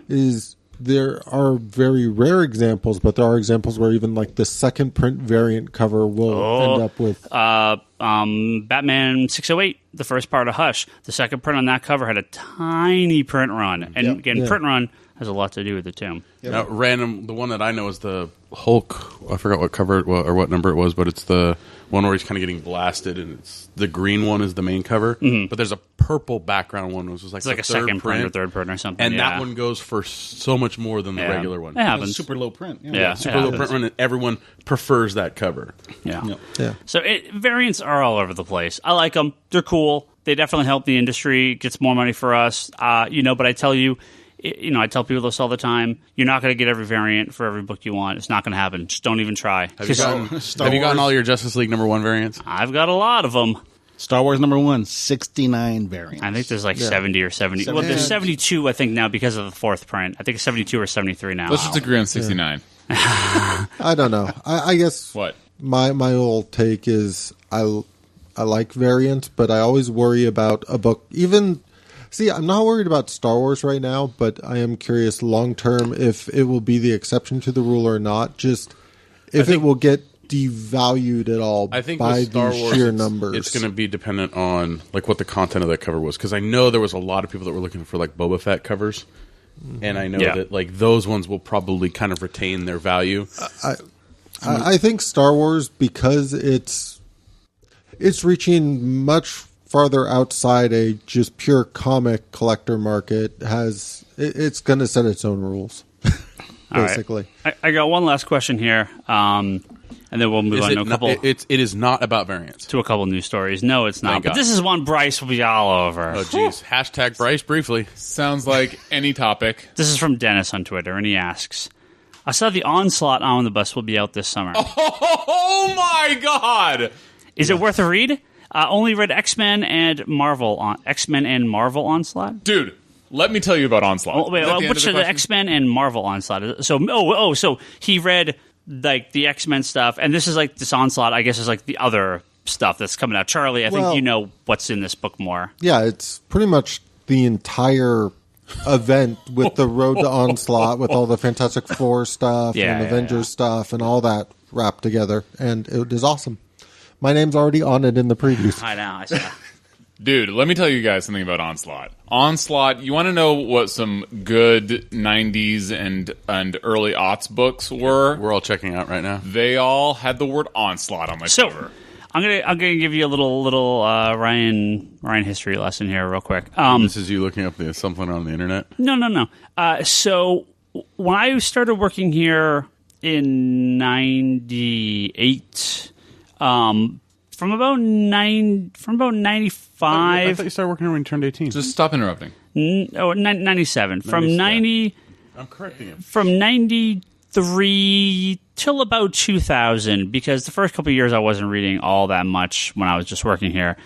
[SPEAKER 3] is there are very rare examples, but there are examples where even like the second print variant cover will end up with
[SPEAKER 1] Batman 608, the first part of Hush. The second print on that cover had a tiny print run, and print run has a lot to do with it too.
[SPEAKER 2] Now, the one that I know is the Hulk. I forgot what cover or what number it was, but it's the one where he's kind of getting blasted, and it's the green one is the main cover. Mm-hmm. But there's a purple background one, which was like
[SPEAKER 1] a second print or third print or something.
[SPEAKER 2] And that one goes for so much more than the regular one.
[SPEAKER 1] It happens.
[SPEAKER 5] It's super low print.
[SPEAKER 2] Super low print run, and everyone prefers that cover.
[SPEAKER 1] Yeah. So variants are all over the place. I like them. They're cool. They definitely help the industry. It gets more money for us. But I tell you, I tell people this all the time. You're not going to get every variant for every book you want. It's not going to happen. Just don't even try.
[SPEAKER 2] Have you gotten all your Justice League number 1 variants?
[SPEAKER 1] I've got a lot of them.
[SPEAKER 5] Star Wars number 1, 69 variants.
[SPEAKER 1] I think there's like 70 or 70. Well, there's 72, I think, now because of the 4th print. I think it's 72 or 73 now.
[SPEAKER 4] Let's just agree on 69.
[SPEAKER 3] I don't know. I guess
[SPEAKER 4] what
[SPEAKER 3] my old take is I like variants, but I always worry about a book. See, I'm not worried about Star Wars right now, but I am curious long term if it will be the exception to the rule or not. Just if it will get devalued at all by the sheer numbers.
[SPEAKER 2] It's going to be dependent on like what the content of that cover was, because I know there was a lot of people that were looking for like Boba Fett covers, and I know that like those ones will probably kind of retain their value.
[SPEAKER 3] I think Star Wars, because it's reaching much farther outside a just pure comic collector market it's going to set its own rules, basically.
[SPEAKER 1] Right. I got one last question here, and then we'll move on to a couple.
[SPEAKER 2] It is not about variants.
[SPEAKER 1] To a couple news stories. No, it's not. But this is one Bryce will be all over.
[SPEAKER 2] Oh, jeez. Hashtag Bryce briefly.
[SPEAKER 4] Sounds like any topic.
[SPEAKER 1] This is from Dennis on Twitter, and he asks, I saw the Onslaught Omnibus will be out this summer.
[SPEAKER 4] Oh my God!
[SPEAKER 1] Is it worth a read? Only read X-Men and Marvel Onslaught.
[SPEAKER 4] Dude, let me tell you about Onslaught.
[SPEAKER 1] Which are the X-Men and Marvel Onslaught? So, so he read like the X-Men stuff, and this is like this Onslaught. I guess is like the other stuff that's coming out. Charlie, I think you know what's in this book more.
[SPEAKER 3] Yeah, it's pretty much the entire event with the road to Onslaught, with all the Fantastic Four stuff and Avengers stuff and all that wrapped together, and it is awesome. My name's already on it in the previews.
[SPEAKER 1] I know. I saw.
[SPEAKER 4] Dude, let me tell you guys something about Onslaught. Onslaught, you want to know what some good 90s and early aughts books were?
[SPEAKER 2] We're all checking out right now.
[SPEAKER 4] They all had the word Onslaught on my cover.
[SPEAKER 1] I'm gonna give you a little Ryan history lesson here real quick.
[SPEAKER 2] This is you looking up something on the internet?
[SPEAKER 1] No. So when I started working here in 98, from about 95.
[SPEAKER 2] I thought you started working here when you turned 18.
[SPEAKER 4] Just stop interrupting.
[SPEAKER 1] 97. From 90.
[SPEAKER 2] I'm correcting it.
[SPEAKER 1] From 93 till about 2000, because the first couple of years I wasn't reading all that much when I was just working here.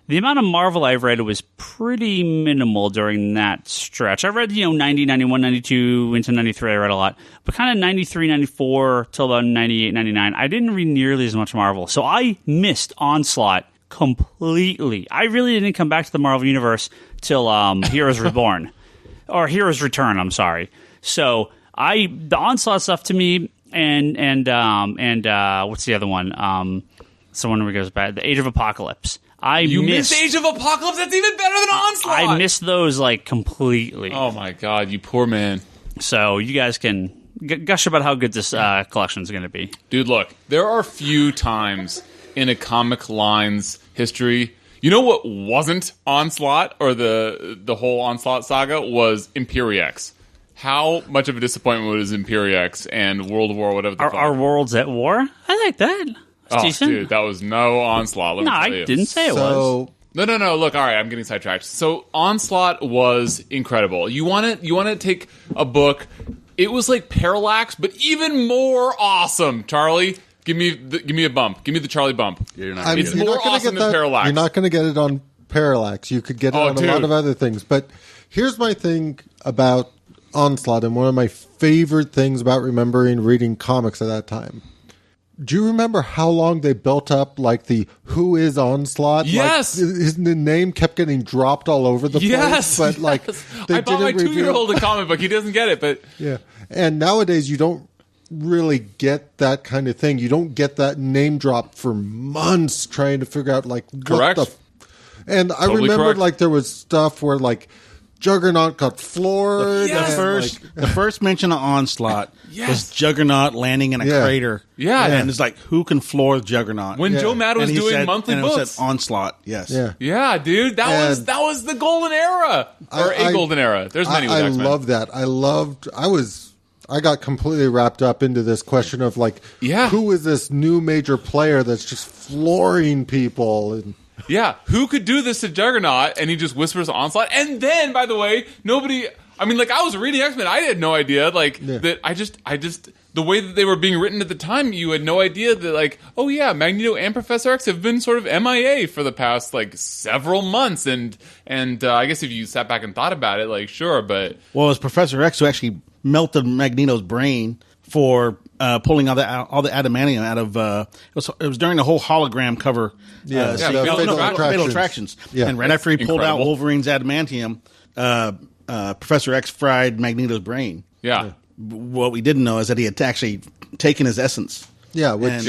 [SPEAKER 1] The amount of Marvel I read was pretty minimal during that stretch. I read, 90, 91, 92, into 93 I read a lot. But kind of 93, 94 till about 98, 99, I didn't read nearly as much Marvel. So I missed Onslaught completely. I really didn't come back to the Marvel Universe till Heroes Reborn. Or Heroes Return, I'm sorry. So the Onslaught stuff to me, and what's the other one? Someone who goes back, the Age of Apocalypse.
[SPEAKER 4] You missed Age of Apocalypse? That's even better than Onslaught!
[SPEAKER 1] I missed those, completely.
[SPEAKER 4] Oh my God, you poor man.
[SPEAKER 1] So you guys can gush about how good this collection is going to be.
[SPEAKER 4] Dude, look, there are few times in a comic line's history. You know what wasn't Onslaught, or the whole Onslaught saga, was Imperiex. How much of a disappointment was Imperiex and World War, whatever the fuck?
[SPEAKER 1] Are worlds at war? I like that. Decent.
[SPEAKER 4] Dude, that was no Onslaught. Let me tell you.
[SPEAKER 1] I didn't say it was.
[SPEAKER 4] No. Look, all right, I'm getting sidetracked. So Onslaught was incredible. You want to take a book. It was like Parallax, but even more awesome. Charlie, give me a bump. Give me the Charlie bump.
[SPEAKER 2] Yeah,
[SPEAKER 4] it's more awesome than Parallax.
[SPEAKER 3] You're not going to get it on Parallax. You could get it on a lot of other things. But here's my thing about Onslaught, and one of my favorite things about remembering reading comics at that time. Do you remember how long they built up the Who is Onslaught?
[SPEAKER 4] Yes.
[SPEAKER 3] His name kept getting dropped all over the place. But
[SPEAKER 4] I bought my 2-year-old a comic book. He doesn't get it, but
[SPEAKER 3] yeah. And nowadays you don't really get that kind of thing. You don't get that name drop for months trying to figure out
[SPEAKER 4] correct.
[SPEAKER 3] And I remember there was stuff where Juggernaut got floored.
[SPEAKER 5] The first mention of Onslaught was Juggernaut landing in a crater.
[SPEAKER 4] Yeah.
[SPEAKER 5] And it's who can floor Juggernaut?
[SPEAKER 4] When Joe Matt was doing monthly books.
[SPEAKER 5] It said Onslaught, yes.
[SPEAKER 4] Yeah, dude. That was the golden era. Or a golden era. There's many with X-Men.
[SPEAKER 3] I love that. I got completely wrapped up into this question of who is this new major player that's just flooring people? And
[SPEAKER 4] yeah, who could do this to Juggernaut? And he just whispers Onslaught. And then, by the way, nobody. I mean, I was reading X-Men. I had no idea, that. I just the way that they were being written at the time, you had no idea that, oh yeah, Magneto and Professor X have been sort of MIA for the past several months. And I guess if you sat back and thought about it, sure, but
[SPEAKER 5] it was Professor X who actually melted Magneto's brain for pulling all the adamantium out of. It was during the whole hologram cover. Fatal Attractions.
[SPEAKER 3] Yeah.
[SPEAKER 5] And right after he pulled out Wolverine's adamantium, Professor X fried Magneto's brain.
[SPEAKER 4] Yeah.
[SPEAKER 5] What we didn't know is that he had actually taken his essence.
[SPEAKER 3] Yeah,
[SPEAKER 5] which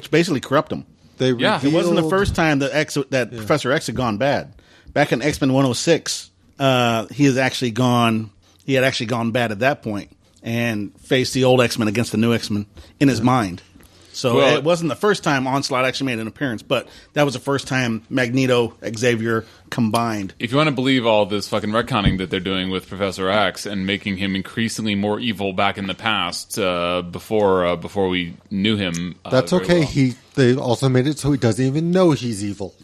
[SPEAKER 5] basically corrupt him. It wasn't the first time that Professor X had gone bad. Back in X-Men 106, he had actually gone bad at that point and faced the old X-Men against the new X-Men in his mind. So it wasn't the first time Onslaught actually made an appearance, but that was the first time Magneto, Xavier combined.
[SPEAKER 4] If you want to believe all this fucking retconning that they're doing with Professor X and making him increasingly more evil back in the past, before we knew him,
[SPEAKER 3] that's okay.
[SPEAKER 4] Well.
[SPEAKER 3] They also made it so he doesn't even know he's evil.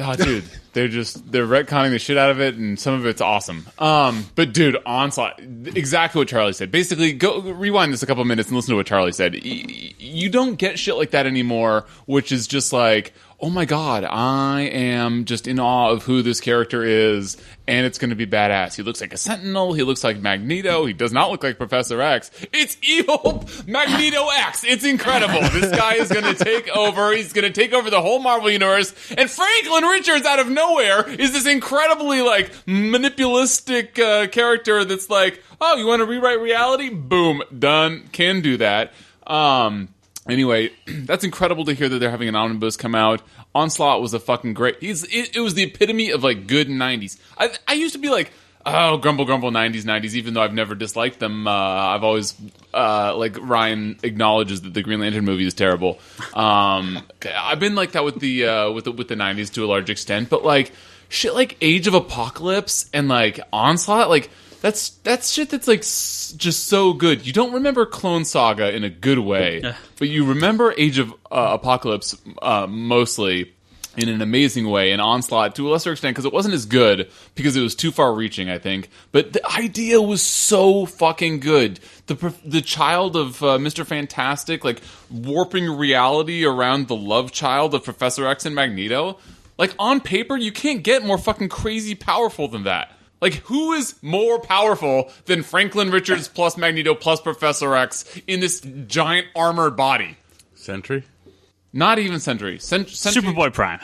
[SPEAKER 4] Oh, dude, they're retconning the shit out of it, and some of it's awesome. But dude, Onslaught, exactly what Charlie said. Basically, go rewind this a couple minutes and listen to what Charlie said. You don't get shit like that anymore, which is just like, oh my god, I am just in awe of who this character is, and it's going to be badass. He looks like a Sentinel. He looks like Magneto. He does not look like Professor X. It's evil Magneto X. It's incredible. This guy is going to take over. He's going to take over the whole Marvel Universe. And Franklin Richards, out of nowhere, is this incredibly, like, manipulistic character that's like, oh, you want to rewrite reality? Boom. Done. Can do that. Anyway, that's incredible to hear that they're having an omnibus come out. Onslaught was a fucking great... It was the epitome of, like, good 90s. I used to be like, oh, grumble, 90s, even though I've never disliked them. I've always... like, Ryan acknowledges that the Green Lantern movie is terrible. I've been like that with the 90s to a large extent. But, like, shit like Age of Apocalypse and, like, Onslaught, like... That's shit that's, like, just so good. You don't remember Clone Saga in a good way, but you remember Age of Apocalypse mostly in an amazing way, and Onslaught to a lesser extent because it wasn't as good because it was too far-reaching, I think. But the idea was so fucking good. The child of Mr. Fantastic, like, warping reality around the love child of Professor X and Magneto. Like, on paper, you can't get more fucking crazy powerful than that. Like, who is more powerful than Franklin Richards plus Magneto plus Professor X in this giant armored body?
[SPEAKER 2] Sentry?
[SPEAKER 4] Not even Sentry.
[SPEAKER 1] Superboy Prime.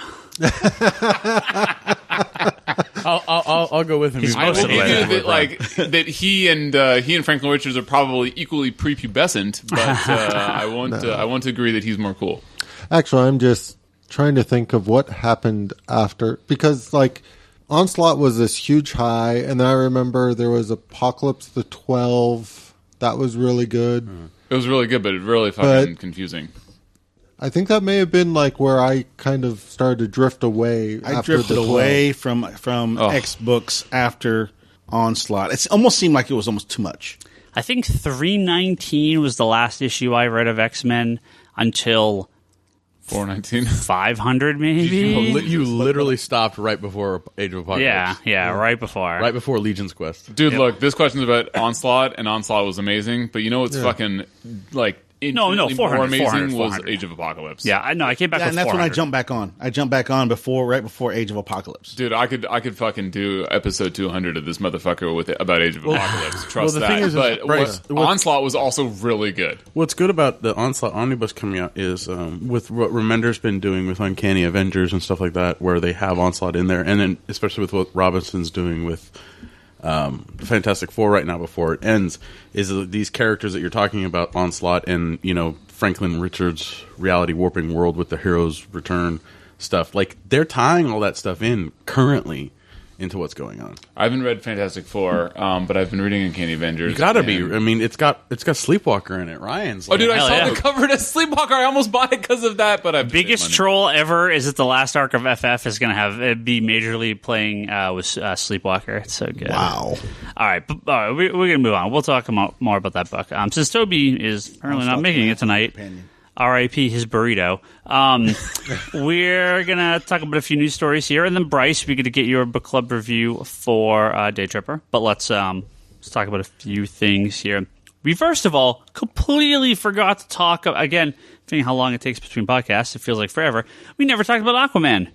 [SPEAKER 2] I'll go with him.
[SPEAKER 4] I will give you that, that he and Franklin Richards are probably equally prepubescent, but I won't agree that he's more cool.
[SPEAKER 3] Actually, I'm just trying to think of what happened after, because, like, Onslaught was this huge high, and then I remember there was Apocalypse the 12. That was really good.
[SPEAKER 4] It was really good, but really fucking confusing.
[SPEAKER 3] I think that may have been like where I kind of started to drift away.
[SPEAKER 5] I drifted away from X books after Onslaught. It almost seemed like it was almost too much.
[SPEAKER 1] I think 319 was the last issue I read of X-Men until
[SPEAKER 4] 419,
[SPEAKER 1] 500 maybe.
[SPEAKER 2] You literally stopped right before Age of Apocalypse.
[SPEAKER 1] Yeah, right before
[SPEAKER 2] Legion's Quest.
[SPEAKER 4] Dude, look, this question's about Onslaught, and Onslaught was amazing. But you know what's fucking like infinitely
[SPEAKER 1] 400,
[SPEAKER 4] more amazing
[SPEAKER 1] 400.
[SPEAKER 4] was Age of Apocalypse.
[SPEAKER 1] Yeah, I know. I came back.
[SPEAKER 5] And that's
[SPEAKER 1] 400.
[SPEAKER 5] when I jumped back on. I jumped back on right before Age of Apocalypse.
[SPEAKER 4] Dude, I could fucking do episode 200 of this motherfucker about Age of Apocalypse. Trust
[SPEAKER 2] the
[SPEAKER 4] that.
[SPEAKER 2] thing is,
[SPEAKER 4] but
[SPEAKER 2] Bryce,
[SPEAKER 4] Onslaught was also really good.
[SPEAKER 2] What's good about the Onslaught Omnibus coming out is with what Remender's been doing with Uncanny Avengers and stuff like that, where they have Onslaught in there, and then especially with what Robinson's doing with Fantastic Four right now before it ends, is these characters that you're talking about, Onslaught and, Franklin Richards' reality warping world with the Heroes Return stuff. Like, they're tying all that stuff in currently into what's going on.
[SPEAKER 4] I haven't read Fantastic Four, but I've been reading Uncanny Avengers.
[SPEAKER 2] You gotta be. I mean, it's got Sleepwalker in it. Ryan's.
[SPEAKER 4] Dude, I saw the cover to Sleepwalker. I almost bought it because of that, but
[SPEAKER 1] biggest troll ever is that the last arc of FF is going to have it be majorly playing with Sleepwalker. It's so good.
[SPEAKER 5] Wow.
[SPEAKER 1] All right, we're going to move on. We'll talk more about that book. Since Toby is apparently not making it tonight. R.I.P. his burrito. We're going to talk about a few news stories here, and then Bryce, we're going to get your book club review for Day Tripper. But let's talk about a few things here. We first of all completely forgot to talk again. Thinking how long it takes between podcasts, it feels like forever. We never talked about Aquaman.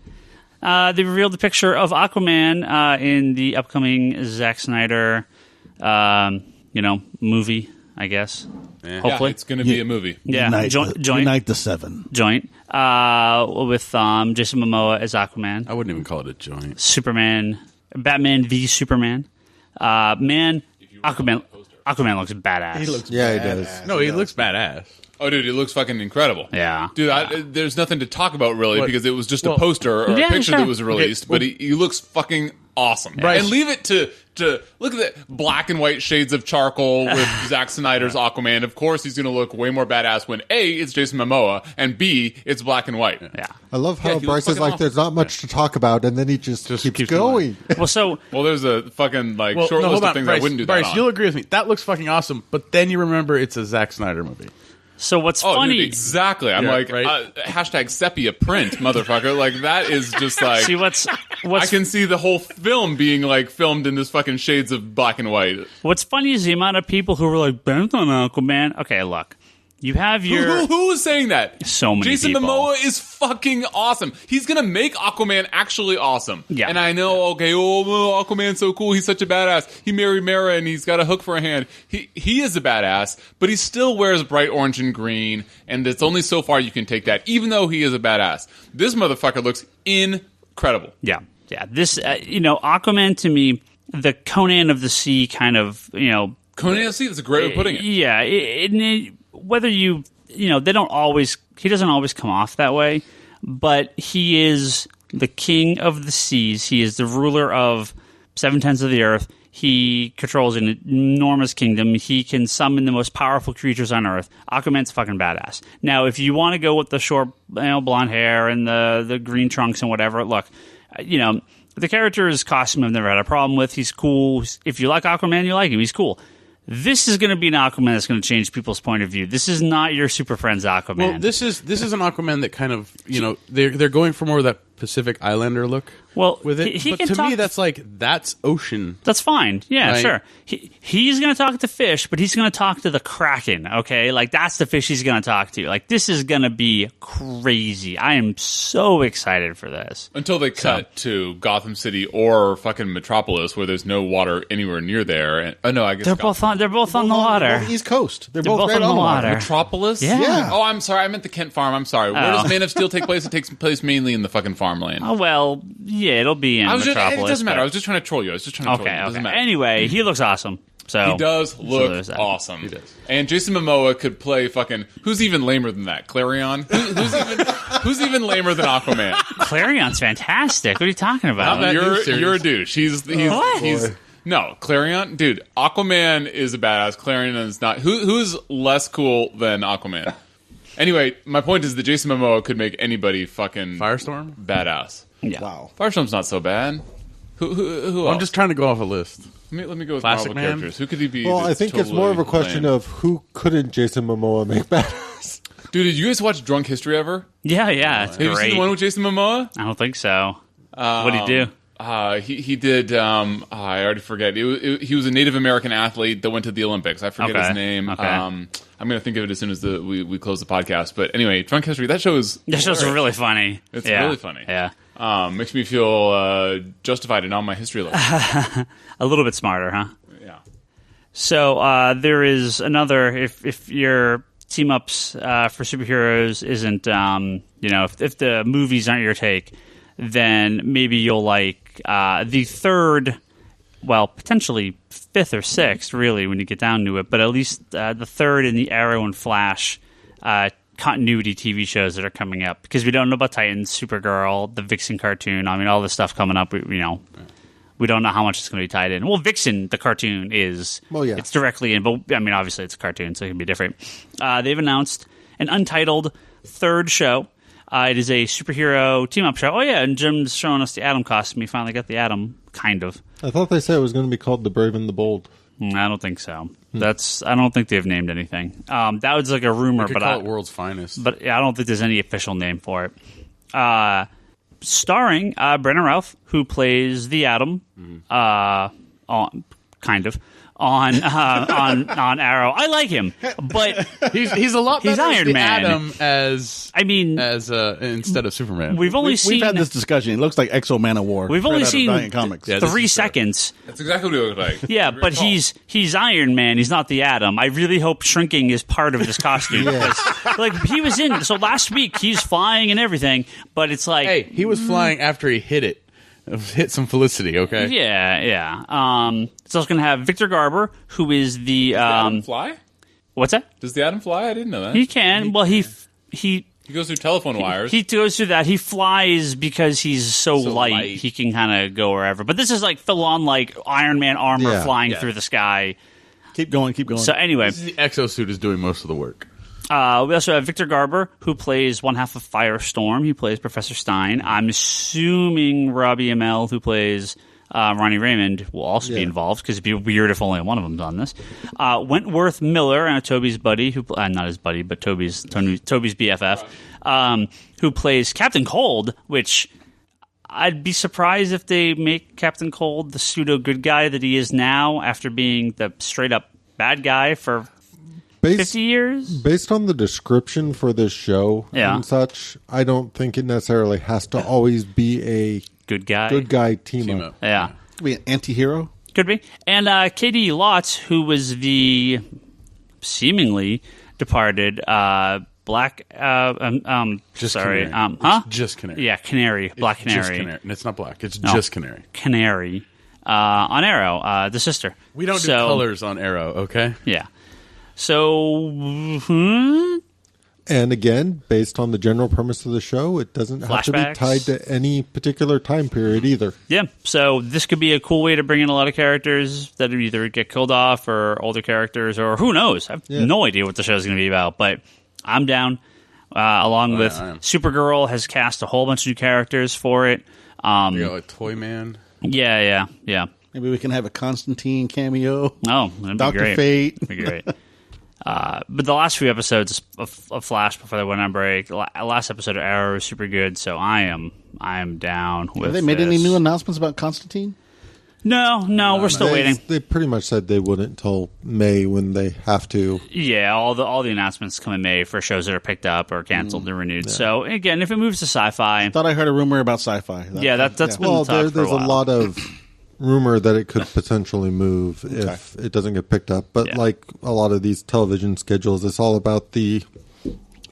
[SPEAKER 1] They revealed the picture of Aquaman in the upcoming Zack Snyder, movie. I guess. Hopefully,
[SPEAKER 4] it's going to be a movie.
[SPEAKER 1] Yeah, joint.
[SPEAKER 5] Unite the Seven.
[SPEAKER 1] Joint. With Jason Momoa as Aquaman.
[SPEAKER 2] I wouldn't even call it a joint.
[SPEAKER 1] Superman, Batman v Superman. Aquaman looks badass.
[SPEAKER 5] He looks
[SPEAKER 3] He does.
[SPEAKER 2] No, he looks badass.
[SPEAKER 4] Oh, dude, he looks fucking incredible.
[SPEAKER 1] Yeah.
[SPEAKER 4] Dude, there's nothing to talk about, really, because it was just a poster or a picture that was released, but he looks fucking awesome.
[SPEAKER 2] Right.
[SPEAKER 4] And leave it to look at the black and white shades of charcoal with Zack Snyder's Aquaman. Of course, he's going to look way more badass when A, it's Jason Momoa, and B, it's black and white.
[SPEAKER 1] Yeah.
[SPEAKER 3] I love how
[SPEAKER 4] he
[SPEAKER 3] Bryce
[SPEAKER 4] looks
[SPEAKER 3] is like,
[SPEAKER 4] fucking
[SPEAKER 3] there's not much to talk about, and then he just keeps going.
[SPEAKER 4] Well, there's a fucking short list
[SPEAKER 2] hold on,
[SPEAKER 4] of things
[SPEAKER 2] Bryce,
[SPEAKER 4] I wouldn't do
[SPEAKER 2] Bryce,
[SPEAKER 4] that on.
[SPEAKER 2] you'll agree with me. That looks fucking awesome, but then you remember it's a Zack Snyder movie.
[SPEAKER 1] So what's
[SPEAKER 4] Oh,
[SPEAKER 1] funny?
[SPEAKER 4] dude, exactly. I'm
[SPEAKER 2] Yeah,
[SPEAKER 4] like,
[SPEAKER 2] right?
[SPEAKER 4] hashtag sepia print, motherfucker. Like, that is just like...
[SPEAKER 1] See what's
[SPEAKER 4] I can see the whole film being like filmed in this fucking shades of black and white.
[SPEAKER 1] what's funny is the amount of people who were like, "Bent on Aquaman." Okay, look, you have your
[SPEAKER 4] Who is saying that?
[SPEAKER 1] So many
[SPEAKER 4] Jason
[SPEAKER 1] people.
[SPEAKER 4] Momoa is fucking awesome. He's gonna make Aquaman actually awesome.
[SPEAKER 1] Yeah.
[SPEAKER 4] And I know, okay, Aquaman's so cool. He's such a badass. He married Mara and he's got a hook for a hand. He is a badass, but he still wears bright orange and green, and it's only so far you can take that, even though he is a badass. This motherfucker looks incredible.
[SPEAKER 1] yeah. This Aquaman to me, the Conan of the Sea kind of
[SPEAKER 4] Conan of the Sea, that's a great way of putting it.
[SPEAKER 1] Yeah, whether they don't always, he doesn't always come off that way, but he is the king of the seas. He is the ruler of 7/10 of the earth. He controls an enormous kingdom. He can summon the most powerful creatures on earth. Aquaman's fucking badass. Now, if you want to go with the short, blonde hair and the green trunks and whatever, look, the character's costume I've never had a problem with. He's cool. If you like Aquaman, you like him. He's cool. This is going to be an Aquaman that's going to change people's point of view. This is not your Super Friends Aquaman.
[SPEAKER 2] Well, this is an Aquaman that kind of they're going for more of that Pacific Islander look.
[SPEAKER 1] Well,
[SPEAKER 2] with it,
[SPEAKER 1] he
[SPEAKER 2] but
[SPEAKER 1] can
[SPEAKER 2] to
[SPEAKER 1] talk,
[SPEAKER 2] me that's ocean.
[SPEAKER 1] That's fine. Yeah,
[SPEAKER 2] Right?
[SPEAKER 1] sure. He's going to talk to fish, but he's going to talk to the Kraken, okay? Like, that's the fish he's going to talk to. Like, this is going to be crazy. I am so excited for this.
[SPEAKER 4] Until they cut to Gotham City or fucking Metropolis, where there's no water anywhere near there. And, no, I guess
[SPEAKER 1] They're both on the water.
[SPEAKER 5] East Coast. They're
[SPEAKER 1] They're
[SPEAKER 5] both
[SPEAKER 1] both
[SPEAKER 5] right
[SPEAKER 1] on
[SPEAKER 5] on
[SPEAKER 1] the
[SPEAKER 5] the water.
[SPEAKER 1] water.
[SPEAKER 4] Metropolis?
[SPEAKER 1] Yeah.
[SPEAKER 4] Oh, I'm sorry. I meant the Kent Farm. I'm sorry. Where does Man of Steel take place? It takes place mainly in the fucking farmland.
[SPEAKER 1] Oh, well, yeah, it'll be in Metropolis.
[SPEAKER 4] It doesn't matter.
[SPEAKER 1] but-
[SPEAKER 4] I was just trying to troll you. It doesn't matter.
[SPEAKER 1] Anyway, he looks awesome. So
[SPEAKER 4] He does look
[SPEAKER 1] there's that.
[SPEAKER 4] awesome.
[SPEAKER 2] He does.
[SPEAKER 4] And Jason Momoa could play fucking... Who's even lamer than that? Clarion? Who's even lamer than Aquaman?
[SPEAKER 1] Clarion's fantastic. What are you talking about?
[SPEAKER 2] that new series.
[SPEAKER 4] You're a douche. He's
[SPEAKER 1] What?
[SPEAKER 4] no, Clarion, dude. Aquaman is a badass. Clarion is not. Who's less cool than Aquaman? Anyway, my point is that Jason Momoa could make anybody fucking
[SPEAKER 2] Firestorm?
[SPEAKER 4] badass.
[SPEAKER 1] Yeah.
[SPEAKER 5] Wow.
[SPEAKER 4] Firestorm's not so bad. Who else?
[SPEAKER 2] I'm just trying to go off a list.
[SPEAKER 4] Let me go with
[SPEAKER 2] Classic
[SPEAKER 4] Marvel
[SPEAKER 2] Man?
[SPEAKER 4] characters. Who could he be?
[SPEAKER 3] Well, I
[SPEAKER 4] that's
[SPEAKER 3] think it's more of a
[SPEAKER 4] totally
[SPEAKER 3] question
[SPEAKER 4] lame?
[SPEAKER 3] of who couldn't Jason Momoa make badass.
[SPEAKER 4] Dude, did you guys watch Drunk History ever?
[SPEAKER 1] Yeah, it's
[SPEAKER 4] Have you
[SPEAKER 1] great.
[SPEAKER 4] seen the one with Jason Momoa?
[SPEAKER 1] I don't think so. What'd he do?
[SPEAKER 4] He did. I already forget. He was a Native American athlete that went to the Olympics. I forget
[SPEAKER 1] Okay.
[SPEAKER 4] his name.
[SPEAKER 1] Okay.
[SPEAKER 4] I'm going to think of it as soon as we close the podcast. But anyway, Drunk History. That show is
[SPEAKER 1] That show's really funny.
[SPEAKER 4] It's
[SPEAKER 1] Yeah.
[SPEAKER 4] really funny.
[SPEAKER 1] Yeah.
[SPEAKER 4] Makes me feel justified in all my history lessons.
[SPEAKER 1] A little bit smarter, huh?
[SPEAKER 4] Yeah.
[SPEAKER 1] So there is another. If your team ups for superheroes isn't, if the movies aren't your take, then maybe you'll like the third, well, potentially fifth or sixth, really, when you get down to it. But at least the third in the Arrow and Flash continuity TV shows that are coming up, because we don't know about Titans, Supergirl, the Vixen cartoon. I mean, all this stuff coming up. We don't know how much it's going to be tied in. Well, Vixen, the cartoon, is.
[SPEAKER 3] Well, yeah.
[SPEAKER 1] It's directly in, but I mean, obviously it's a cartoon, so it can be different. They've announced an untitled third show. It is a superhero team-up show. Oh, yeah, and Jim's showing us the Atom costume. He finally got the Atom, kind of.
[SPEAKER 3] I thought they said it was going to be called The Brave and the Bold.
[SPEAKER 1] I don't think so. I don't think they've named anything. That was like a rumor,
[SPEAKER 2] Could
[SPEAKER 1] but
[SPEAKER 2] call it World's Finest.
[SPEAKER 1] But I don't think there's any official name for it. Starring Brennan Routh, who plays the Atom, kind of on Arrow. I like him, but
[SPEAKER 2] he's a lot
[SPEAKER 1] He's
[SPEAKER 2] better as
[SPEAKER 1] Iron
[SPEAKER 2] the
[SPEAKER 1] Man.
[SPEAKER 2] Atom as instead of Superman.
[SPEAKER 1] we've only seen
[SPEAKER 5] We've had this discussion. It looks like Exo Man of War.
[SPEAKER 1] We've only
[SPEAKER 5] right out of
[SPEAKER 1] seen
[SPEAKER 5] Valiant Comics.
[SPEAKER 2] Yeah, this
[SPEAKER 1] 3
[SPEAKER 2] is true.
[SPEAKER 1] seconds.
[SPEAKER 4] That's exactly what he looked like.
[SPEAKER 1] Yeah, but he's Iron Man. He's not the Atom. I really hope shrinking is part of this costume. Because, like, he was in. So last week he's flying and everything, but it's like,
[SPEAKER 2] Hey, he was flying after he hit some Felicity. Okay.
[SPEAKER 1] yeah. It's also going to have Victor Garber, who is the
[SPEAKER 4] Does the Atom fly?
[SPEAKER 1] what's that?
[SPEAKER 4] Does the Atom fly? I didn't know that.
[SPEAKER 1] He can. Well, he
[SPEAKER 4] He goes through telephone wires.
[SPEAKER 1] He goes through that. He flies because he's so light. He can kind of go wherever. But this is like full on like Iron Man armor flying through the sky.
[SPEAKER 5] Keep going.
[SPEAKER 1] So anyway,
[SPEAKER 2] the exosuit is doing most of the work.
[SPEAKER 1] We also have Victor Garber, who plays one half of Firestorm. He plays Professor Stein. I'm assuming Robbie Amell, who plays Ronnie Raymond, will also be involved, because it'd be weird if only one of them done this. Wentworth Miller, Toby's buddy, who not his buddy, but Toby's BFF, who plays Captain Cold, which I'd be surprised if they make Captain Cold the pseudo good guy that he is now, after being the straight up bad guy for 50 years?
[SPEAKER 3] Based on the description for this show and such, I don't think it necessarily has to always be a
[SPEAKER 1] good guy
[SPEAKER 3] team up.
[SPEAKER 1] Yeah.
[SPEAKER 5] Could be an anti-hero.
[SPEAKER 1] Could be. And Katie Lotz, who was the seemingly departed Black...
[SPEAKER 2] just
[SPEAKER 1] sorry.
[SPEAKER 2] Canary.
[SPEAKER 1] Huh?
[SPEAKER 2] It's just Canary.
[SPEAKER 1] Yeah, Canary. Black Canary.
[SPEAKER 2] Just Canary. And it's not black. It's just Canary.
[SPEAKER 1] Canary. On Arrow, the sister.
[SPEAKER 2] We don't do colors on Arrow, okay?
[SPEAKER 1] Yeah. So...
[SPEAKER 3] And again, based on the general premise of the show, it doesn't have to be tied to any particular time period either.
[SPEAKER 1] Yeah, so this could be a cool way to bring in a lot of characters that either get killed off, or older characters, or who knows. I have no idea what the show's going to be about, but I'm down. Along with Supergirl has cast a whole bunch of new characters for it.
[SPEAKER 2] We got like Toy Man.
[SPEAKER 1] Yeah.
[SPEAKER 5] Maybe we can have a Constantine cameo.
[SPEAKER 1] Oh, that'd be
[SPEAKER 5] Dr.
[SPEAKER 1] great.
[SPEAKER 5] Fate.
[SPEAKER 1] That'd be great. But the last few episodes of Flash before they went on break, last episode of Arrow was super good, so I am down with.
[SPEAKER 5] Have they made any new announcements about Constantine?
[SPEAKER 1] No, we're still waiting.
[SPEAKER 3] They pretty much said they wouldn't until May, when they have to.
[SPEAKER 1] Yeah, all the announcements come in May for shows that are picked up or canceled or renewed. Yeah. So again, if it moves to Sci-Fi,
[SPEAKER 5] I thought I heard a rumor about Sci-Fi.
[SPEAKER 1] That's been
[SPEAKER 3] well.
[SPEAKER 1] There's
[SPEAKER 3] a lot of rumor that it could potentially move if it doesn't get picked up. But like a lot of these television schedules, it's all about the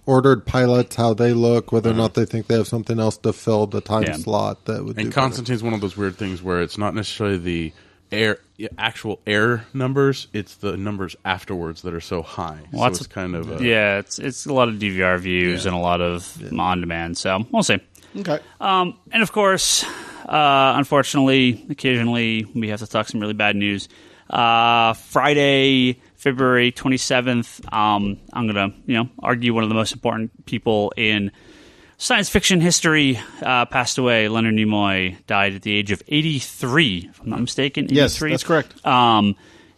[SPEAKER 3] ordered pilots, how they look, whether or not they think they have something else to fill the time slot. That would.
[SPEAKER 2] And Constantine's one of those weird things where it's not necessarily the actual air numbers; it's the numbers afterwards that are so high. So it's kind of
[SPEAKER 1] it's a lot of DVR views and a lot of on demand. So we'll see.
[SPEAKER 5] Okay.
[SPEAKER 1] And of course, unfortunately, occasionally we have to talk some really bad news. Friday, February 27th, I'm going to, argue one of the most important people in science fiction history passed away. Leonard Nimoy died at the age of 83, if I'm not mistaken. 83.
[SPEAKER 5] Yes, that's correct.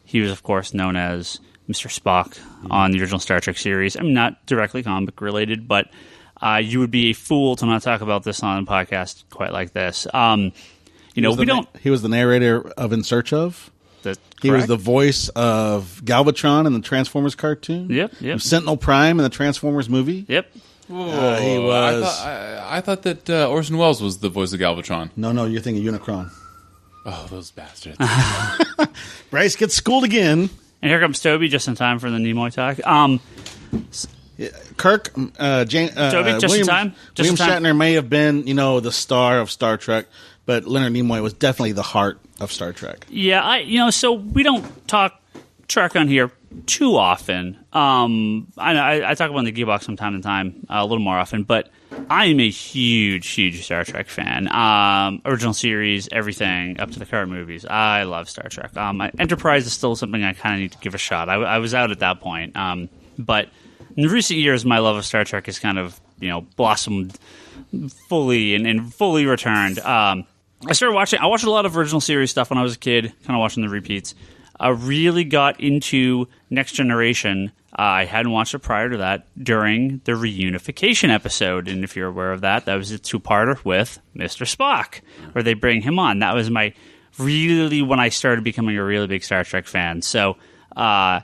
[SPEAKER 1] He was, of course, known as Mr. Spock on the original Star Trek series. I mean, not directly comic related, but you would be a fool to not talk about this on a podcast quite like this. He was
[SPEAKER 5] the narrator of In Search Of. He was the voice of Galvatron in the Transformers cartoon.
[SPEAKER 1] Yep.
[SPEAKER 5] Sentinel Prime in the Transformers movie.
[SPEAKER 1] Yep.
[SPEAKER 5] He was.
[SPEAKER 4] I thought that Orson Welles was the voice of Galvatron.
[SPEAKER 5] No, you're thinking Unicron.
[SPEAKER 4] Oh, those bastards!
[SPEAKER 5] Bryce gets schooled again.
[SPEAKER 1] And here comes Toby, just in time for the Nimoy talk.
[SPEAKER 5] Kirk,
[SPEAKER 1] Toby, just in time.
[SPEAKER 5] William Shatner may have been, the star of Star Trek, but Leonard Nimoy was definitely the heart of Star Trek.
[SPEAKER 1] Yeah, so we don't talk Trek on here too often. I talk about the Gearbox from time to time, a little more often, but I am a huge Star Trek fan. Original series, everything, up to the current movies. I love Star Trek. Enterprise is still something I kind of need to give a shot. I was out at that point. But in recent years, my love of Star Trek has kind of, blossomed fully and fully returned. I watched a lot of original series stuff when I was a kid, kind of watching the repeats. I really got into Next Generation. I hadn't watched it prior to that during the reunification episode. And if you're aware of that, that was a two-parter with Mr. Spock, where they bring him on. That was when I started becoming a really big Star Trek fan. So, gun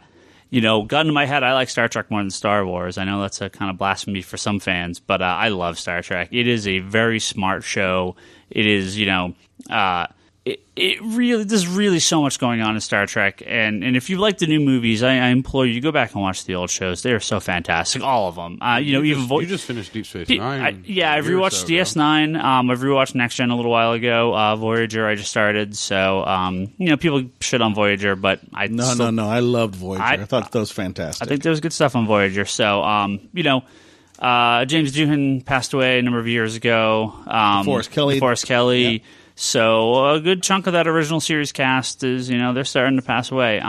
[SPEAKER 1] to my head, I like Star Trek more than Star Wars. I know that's a kind of blasphemy for some fans, but I love Star Trek. It is a very smart show. It is, there's really so much going on in Star Trek, and if you like the new movies, I implore you to go back and watch the old shows. They are so fantastic, all of them.
[SPEAKER 2] You just finished Deep Space Nine.
[SPEAKER 1] I've rewatched DS9. I've rewatched Next Gen a little while ago. Voyager, I just started. So, people shit on Voyager, but No.
[SPEAKER 5] I loved Voyager. I thought that was fantastic.
[SPEAKER 1] I think there was good stuff on Voyager. So, James Doohan passed away a number of years ago. DeForest Kelly. Yep. So a good chunk of that original series cast is, they're starting to pass away.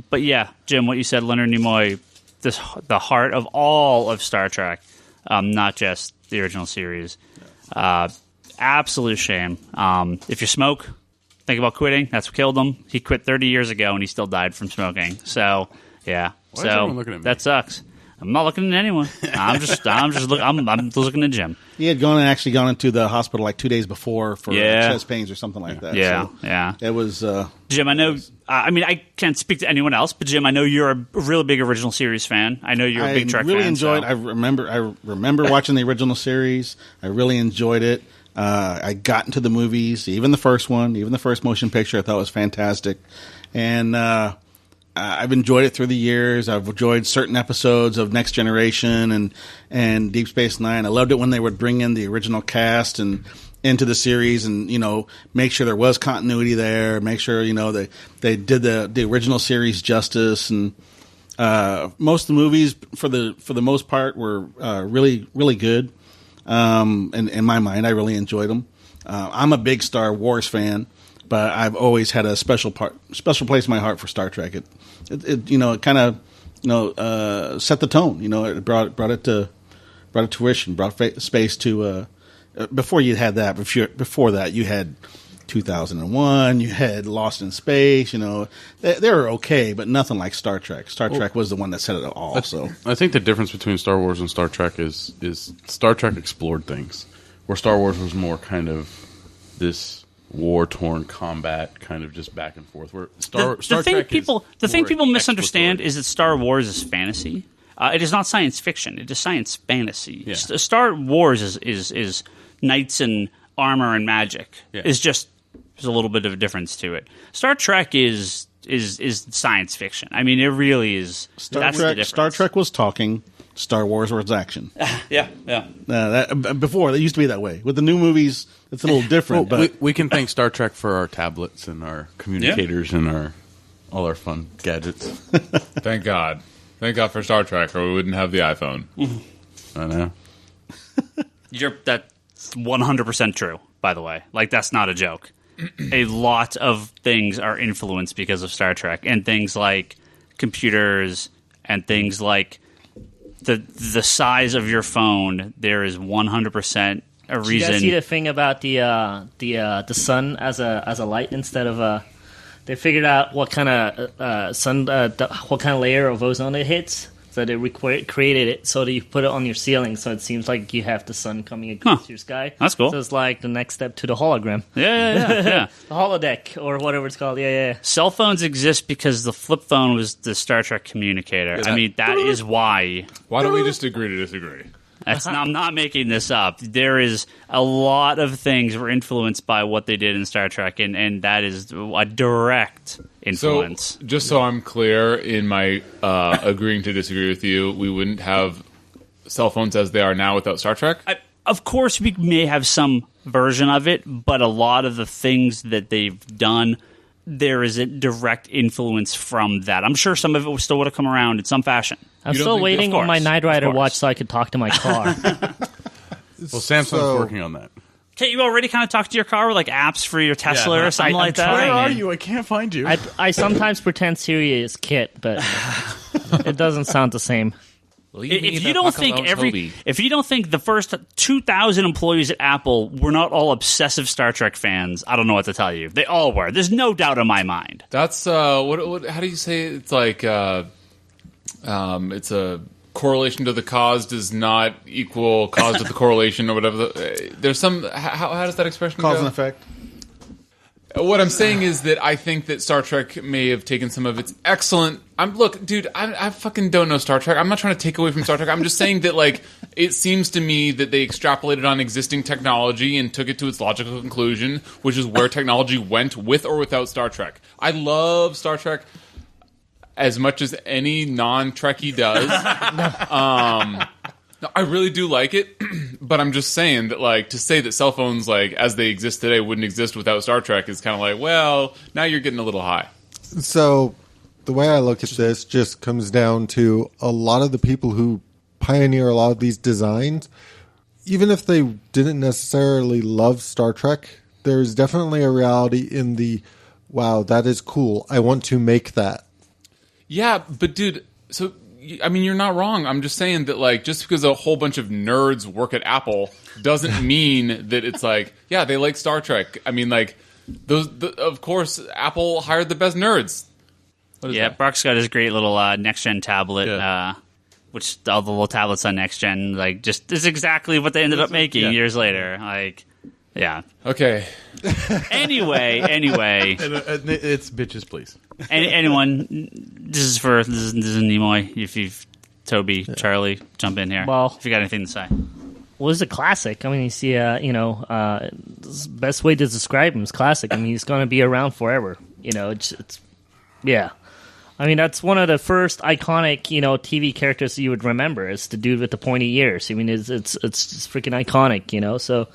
[SPEAKER 1] But yeah, Jim, what you said, Leonard Nimoy, the heart of all of Star Trek, not just the original series. Absolute shame. If you smoke, think about quitting. That's what killed him. He quit 30 years ago, and he still died from smoking. So, yeah.
[SPEAKER 2] Why is everyone looking at me?
[SPEAKER 1] That sucks. I'm not looking at anyone. I'm just looking at Jim.
[SPEAKER 5] He had gone into the hospital like 2 days before for chest pains or something like that.
[SPEAKER 1] Yeah,
[SPEAKER 5] so
[SPEAKER 1] yeah.
[SPEAKER 5] It was
[SPEAKER 1] Jim. I know. I can't speak to anyone else, but Jim, I know you're a really big original series fan. I know you're a big Trek fan. I really
[SPEAKER 5] enjoyed. I remember watching the original series. I really enjoyed it. I got into the movies, even the first one, even the first motion picture. I thought was fantastic, and I've enjoyed it through the years. I've enjoyed certain episodes of Next Generation and Deep Space Nine. I loved it when they would bring in the original cast and into the series and, make sure there was continuity there, make sure, they did the original series justice. And most of the movies, for the most part, were really, really good. In my mind, I really enjoyed them. I'm a big Star Wars fan, but I've always had a special place in my heart for Star Trek. It kind of set the tone. It brought it to fruition, brought space to. Before you had that, before that you had 2001. You had Lost in Space. They were okay, but nothing like Star Trek. Star Trek was the one that set it all. So
[SPEAKER 2] I think the difference between Star Wars and Star Trek is Star Trek explored things, where Star Wars was more kind of this war-torn combat, kind of just back and forth. Where Star Trek
[SPEAKER 1] the thing people misunderstand is that Star Wars is fantasy. It is not science fiction. It is science fantasy.
[SPEAKER 2] Yeah.
[SPEAKER 1] Star Wars is knights and armor and magic.
[SPEAKER 2] Yeah.
[SPEAKER 1] There's a little bit of a difference to it. Star Trek is science fiction. I mean, it really is.
[SPEAKER 5] Star Trek was talking. Star Wars was action.
[SPEAKER 1] Yeah.
[SPEAKER 5] Before, it used to be that way. With the new movies, it's a little different. But
[SPEAKER 2] we can thank Star Trek for our tablets and our communicators and all our fun gadgets.
[SPEAKER 4] Thank God. Thank God for Star Trek, or we wouldn't have the iPhone.
[SPEAKER 2] I know.
[SPEAKER 1] That's 100% true, by the way. Like, that's not a joke. A lot of things are influenced because of Star Trek, and things like computers and things like the size of your phone. There is 100% a reason.
[SPEAKER 6] Did you guys see the thing about the sun as a light instead of they figured out what kind of what kind of layer of ozone it hits, so they created it so that you put it on your ceiling, so it seems like you have the sun coming across your sky.
[SPEAKER 1] That's cool.
[SPEAKER 6] So it's like the next step to the hologram.
[SPEAKER 1] Yeah.
[SPEAKER 6] The holodeck or whatever it's called. Yeah.
[SPEAKER 1] Cell phones exist because the flip phone was the Star Trek communicator. I mean, that is why.
[SPEAKER 4] Why don't we just agree to disagree?
[SPEAKER 1] I'm not making this up. There is a lot of things were influenced by what they did in Star Trek, and that is a direct influence.
[SPEAKER 4] So, just so I'm clear in my agreeing to disagree with you, we wouldn't have cell phones as they are now without Star Trek?
[SPEAKER 1] Of course, we may have some version of it, but a lot of the things that they've done, there is a direct influence from that. I'm sure some of it still would have come around in some fashion.
[SPEAKER 6] I'm still waiting on my Knight Rider watch so I could talk to my car.
[SPEAKER 2] Well, Samsung's working on that.
[SPEAKER 1] Can't you already kind of talk to your car with like apps for your Tesla or something like that?
[SPEAKER 2] Where are you? I can't find you.
[SPEAKER 6] I sometimes pretend Siri is Kit, but it doesn't sound the same.
[SPEAKER 1] If you don't think the first 2,000 employees at Apple were not all obsessive Star Trek fans, I don't know what to tell you. They all were. There's no doubt in my mind.
[SPEAKER 4] That's what? How do you say it? It's like it's a correlation to the cause does not equal cause to the correlation or whatever. There's some. How does that expression
[SPEAKER 5] cause
[SPEAKER 4] go?
[SPEAKER 5] and effect?
[SPEAKER 4] What I'm saying is that I think that Star Trek may have taken some of its excellent. Look, dude, I fucking don't know Star Trek. I'm not trying to take away from Star Trek. I'm just saying that, like, it seems to me that they extrapolated on existing technology and took it to its logical conclusion, which is where technology went with or without Star Trek. I love Star Trek as much as any non-Trekkie does. I really do like it, but I'm just saying that, like, to say that cell phones, like, as they exist today wouldn't exist without Star Trek is kind of like, well, now you're getting a little high.
[SPEAKER 3] So the way I look at this just comes down to a lot of the people who pioneer a lot of these designs. Even if they didn't necessarily love Star Trek, there's definitely a reality in the, wow, that is cool. I want to make that.
[SPEAKER 4] Yeah, but dude, so, I mean, you're not wrong. I'm just saying that, like, just because a whole bunch of nerds work at Apple doesn't mean that it's like, yeah, they like Star Trek. I mean, like, of course, Apple hired the best nerds.
[SPEAKER 1] Yeah, Brock's got his great little next-gen tablet, which all the little tablets on next-gen, like, just is exactly what they ended up making years later. Like, yeah.
[SPEAKER 4] Okay.
[SPEAKER 1] Anyway.
[SPEAKER 2] It's bitches, please.
[SPEAKER 1] Anyone, this is Nimoy. If you've, Toby, Charlie, jump in here.
[SPEAKER 6] Well,
[SPEAKER 1] if you got anything to say.
[SPEAKER 6] Well, it's a classic. I mean, you see, best way to describe him is classic. I mean, he's going to be around forever. You know, it's yeah. I mean, that's one of the first iconic, TV characters you would remember. It's the dude with the pointy ears. I mean, it's just freaking iconic, So,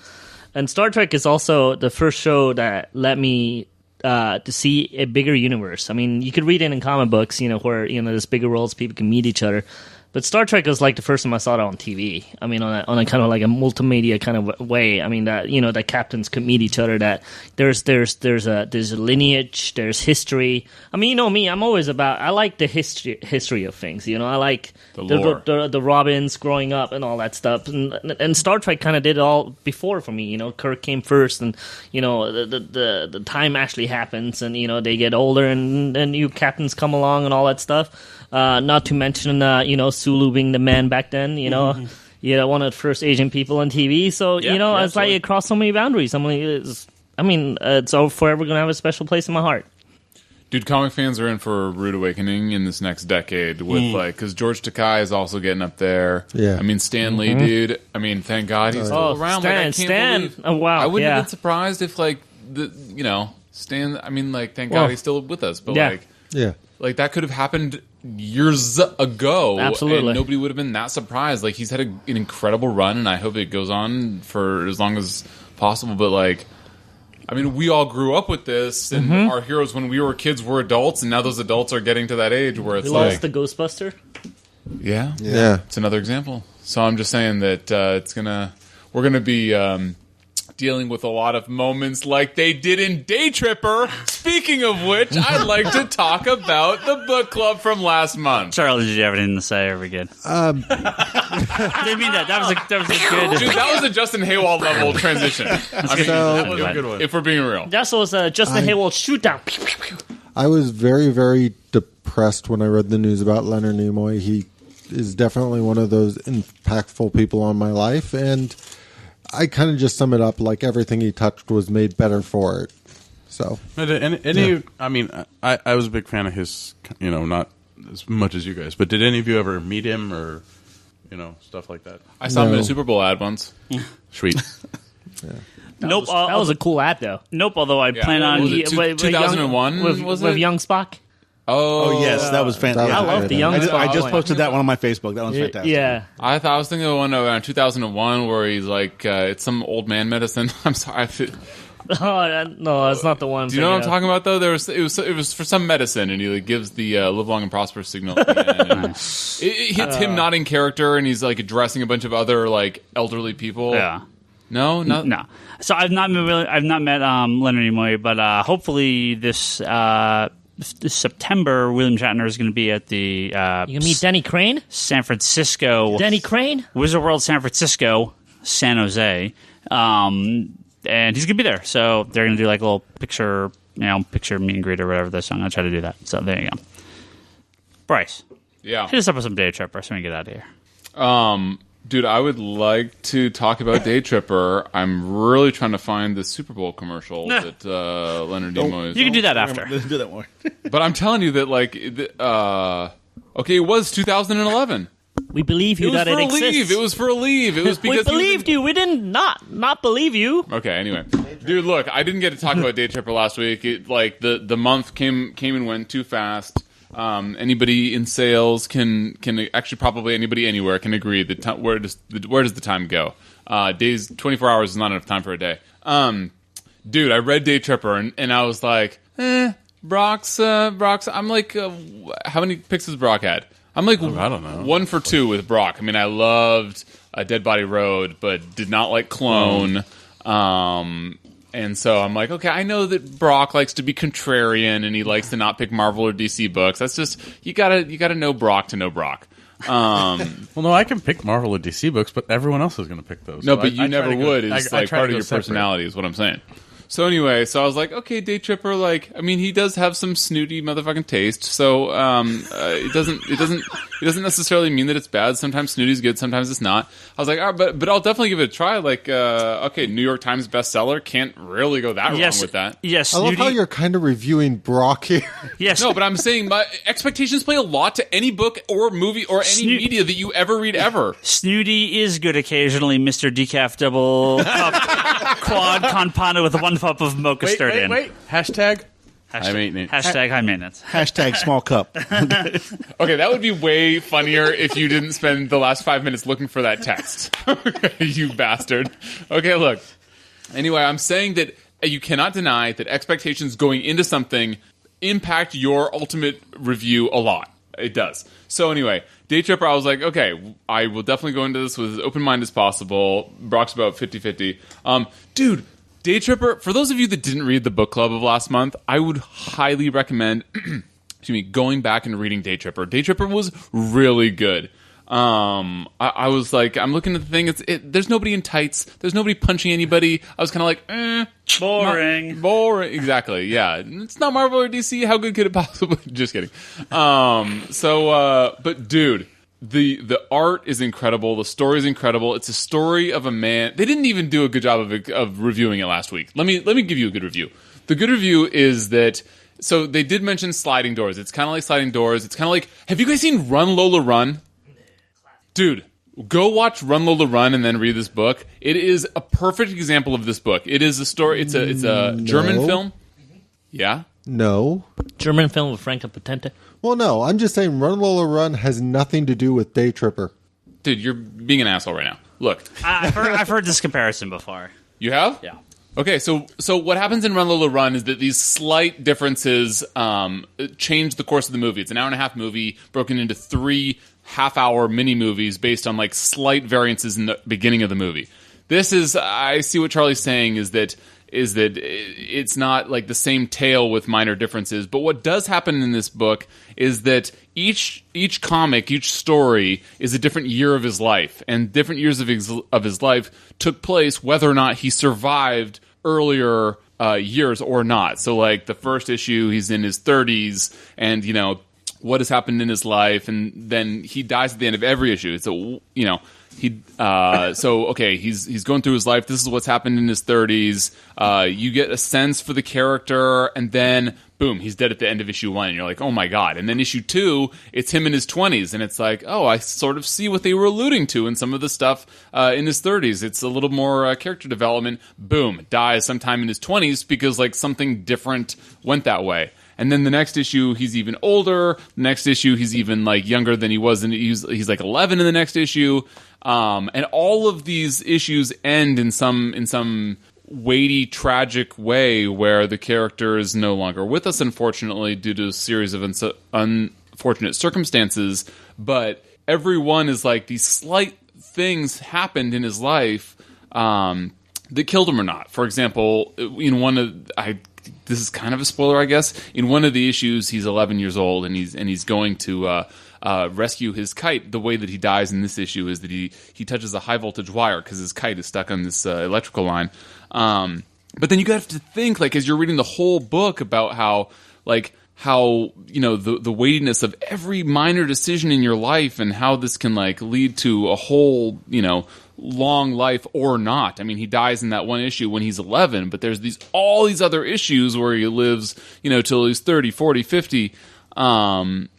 [SPEAKER 6] and Star Trek is also the first show that let me to see a bigger universe. I mean, you could read it in comic books, where there's bigger worlds, people can meet each other. But Star Trek was like the first time I saw it on TV. I mean, on a kind of like a multimedia kind of way. I mean, that that captains could meet each other. That there's a lineage, there's history. I mean, me, I'm always I like the history of things. I like the Robins growing up and all that stuff. And Star Trek kind of did it all before for me. Kirk came first, and the time actually happens, and they get older, and new captains come along and all that stuff. Not to mention, Sulu being the man back then, one of the first Asian people on TV. So, it's like it crossed so many boundaries. It's all forever going to have a special place in my heart.
[SPEAKER 4] Dude, comic fans are in for a rude awakening in this next decade with, because George Takei is also getting up there.
[SPEAKER 3] Yeah.
[SPEAKER 4] I mean, Stan Lee, dude. I mean, thank God he's still around.
[SPEAKER 6] Stan. Believe, oh, wow.
[SPEAKER 4] I wouldn't have been surprised if, Stan, I mean, thank God he's still with us. But, like, that could have happened years ago.
[SPEAKER 6] Absolutely.
[SPEAKER 4] And nobody would have been that surprised. Like, he's had an incredible run, and I hope it goes on for as long as possible. But, we all grew up with this, and our heroes when we were kids were adults, and now those adults are getting to that age where it's
[SPEAKER 6] lost the Ghostbuster?
[SPEAKER 4] Yeah.
[SPEAKER 3] Yeah.
[SPEAKER 4] It's another example. So I'm just saying that we're going to be dealing with a lot of moments like they did in Day Tripper. Speaking of which, I'd like to talk about the book club from last month.
[SPEAKER 1] Charlie, did you have anything to say? Or are we good? I didn't mean that. That was a good.
[SPEAKER 4] Dude, that was a Justin Hayward level transition.
[SPEAKER 2] That was a good one.
[SPEAKER 4] If we're being real.
[SPEAKER 6] That was Justin Hayward shoot down.
[SPEAKER 3] I was very, very depressed when I read the news about Leonard Nimoy. He is definitely one of those impactful people on my life, and I kind of just sum it up like everything he touched was made better for it. So,
[SPEAKER 2] I was a big fan of his, not as much as you guys, but did any of you ever meet him or, stuff like that?
[SPEAKER 4] I saw him in a Super Bowl ad once.
[SPEAKER 2] Sweet.
[SPEAKER 1] Nope.
[SPEAKER 6] That was a cool ad, though.
[SPEAKER 1] Nope, although I plan on...
[SPEAKER 4] Was it 2001?
[SPEAKER 6] With young Spock?
[SPEAKER 4] Oh,
[SPEAKER 5] yes, that was fantastic.
[SPEAKER 6] I love the young Spock.
[SPEAKER 5] I just posted that one on my Facebook. That one's fantastic.
[SPEAKER 6] Yeah.
[SPEAKER 4] I was thinking of one around 2001 where he's like, it's some old man medicine. I'm sorry.
[SPEAKER 6] No, that's not the one.
[SPEAKER 4] Do you know what I'm talking about, though? It was for some medicine, and he gives the live long and prosper signal at the end. It's him not in character, and he's like addressing a bunch of other like elderly people.
[SPEAKER 1] Yeah.
[SPEAKER 4] No.
[SPEAKER 1] So I've not met Leonard Nimoy, but hopefully this September, William Shatner is going to be at the...
[SPEAKER 6] you can meet Denny Crane?
[SPEAKER 1] San Francisco.
[SPEAKER 6] Denny Crane?
[SPEAKER 1] Wizard World San Francisco, San Jose. And he's going to be there. So they're going to do like a little picture meet and greet or whatever this. So I'm going to try to do that. So there you go. Bryce.
[SPEAKER 4] Yeah.
[SPEAKER 1] Hit us up with some Day Tripper so we can get out of here.
[SPEAKER 4] Dude, I would like to talk about Day Tripper. I'm really trying to find the Super Bowl commercial that Leonard Nimoy is.
[SPEAKER 1] You can do that after.
[SPEAKER 5] Let's do that more.
[SPEAKER 4] But I'm telling you that, it was 2011.
[SPEAKER 6] We believe you that it exists.
[SPEAKER 4] It was for a leave. It was because
[SPEAKER 6] we believed you. We didn't not believe you.
[SPEAKER 4] Okay, anyway. Dude, look, I didn't get to talk about Day Tripper last week. The month came and went too fast. Anybody in sales can actually probably anybody anywhere can agree that where does the time go? 24 hours is not enough time for a day. Dude, I read Day Tripper and I was like, Brock's. I'm like, how many picks has Brock had? I'm like,
[SPEAKER 2] I don't know.
[SPEAKER 4] 1 for 2 with Brock. I mean, I loved Dead Body Road, but did not like Clone. And so I'm like, okay, I know that Brock likes to be contrarian and he likes to not pick Marvel or DC books. That's just you gotta know Brock to know Brock.
[SPEAKER 2] Well, no, I can pick Marvel or DC books, but everyone else is going to pick those.
[SPEAKER 4] No,
[SPEAKER 2] so
[SPEAKER 4] but you never would.
[SPEAKER 2] I
[SPEAKER 4] It's like
[SPEAKER 2] try to
[SPEAKER 4] part of
[SPEAKER 2] go
[SPEAKER 4] your
[SPEAKER 2] separate.
[SPEAKER 4] personality is what I'm saying. So anyway, so I was like, okay, Day Tripper, like, I mean, he does have some snooty motherfucking taste. So it doesn't necessarily mean that it's bad. Sometimes snooty's good, sometimes it's not. I was like, all right, but I'll definitely give it a try. Like, okay, New York Times bestseller, can't really go that wrong with that.
[SPEAKER 1] Yes,
[SPEAKER 3] I love how you're kind of reviewing Brock here.
[SPEAKER 1] Yes,
[SPEAKER 4] No, but I'm saying my expectations play a lot to any book or movie or any media that you ever read ever.
[SPEAKER 1] snooty is good occasionally, Mr. Decaf Double Cup Quad Conpana with 1 cup of mocha stirred in.
[SPEAKER 2] Wait. Hashtag high maintenance.
[SPEAKER 1] Hashtag high maintenance.
[SPEAKER 5] Hashtag small cup.
[SPEAKER 4] Okay, that would be way funnier if you didn't spend the last 5 minutes looking for that text. You bastard. Okay, look. Anyway, I'm saying that you cannot deny that expectations going into something impact your ultimate review a lot. It does. So anyway, Day Tripper, I was like, okay, I will definitely go into this with as open mind as possible. Brock's about 50-50. Dude, Day Tripper, for those of you that didn't read the book club of last month, I would highly recommend going back and reading Day Tripper. Day Tripper was really good. I was like, I'm looking at the thing. There's nobody in tights. There's nobody punching anybody. I was kind of like,
[SPEAKER 1] Boring.
[SPEAKER 4] boring. Exactly. Yeah, it's not Marvel or DC. How good could it possibly? Just kidding. But dude, the art is incredible. The story is incredible. It's a story of a man. They didn't even do a good job of reviewing it last week. Let me give you a good review. The good review is that. So they did mention sliding doors. It's kind of like sliding doors. It's kind of like. Have you guys seen Run Lola Run? Dude, go watch Run Lola Run and then read this book. It is a perfect example of this book. It is a story. It's a German film. Yeah.
[SPEAKER 3] No.
[SPEAKER 6] German film with Franco Potente.
[SPEAKER 3] Well, no. I'm just saying Run Lola Run has nothing to do with Day Tripper.
[SPEAKER 4] Dude, you're being an asshole right now. Look.
[SPEAKER 1] I've heard this comparison before.
[SPEAKER 4] You have?
[SPEAKER 1] Yeah.
[SPEAKER 4] Okay, so what happens in Run Lola Run is that these slight differences change the course of the movie. It's an hour-and-a-half movie broken into 3 half-hour mini-movies based on like slight variances in the beginning of the movie. This is, I see what Charlie's saying is that it's not like the same tale with minor differences. But what does happen in this book is that each comic, each story is a different year of his life, and different years of his life took place whether or not he survived earlier years or not. So like the first issue, he's in his 30s, and you know what has happened in his life, and then he dies at the end of every issue. So he's going through his life. This is what's happened in his 30s. You get a sense for the character, and then boom, he's dead at the end of issue 1, and you're like, oh my god. And then issue 2, it's him in his 20s, and it's like, oh, I sort of see what they were alluding to in some of the stuff in his 30s. It's a little more character development. Boom, dies sometime in his 20s because like something different went that way. And then the next issue, he's even older. The next issue, he's even like younger than he was. He's like 11 in the next issue. And all of these issues end in some weighty, tragic way where the character is no longer with us, unfortunately, due to a series of unfortunate circumstances. But every one is like these slight things happened in his life that killed him or not. For example, in this is kind of a spoiler, I guess. In one of the issues, he's 11 years old, and he's going to rescue his kite. The way that he dies in this issue is that he touches a high voltage wire because his kite is stuck on this electrical line. But then you have to think, like, as you're reading the whole book about how the weightiness of every minor decision in your life and how this can like lead to a whole long life or not. I mean, he dies in that one issue when he's 11, but there's all these other issues where he lives, till he's 30, 40, 50. So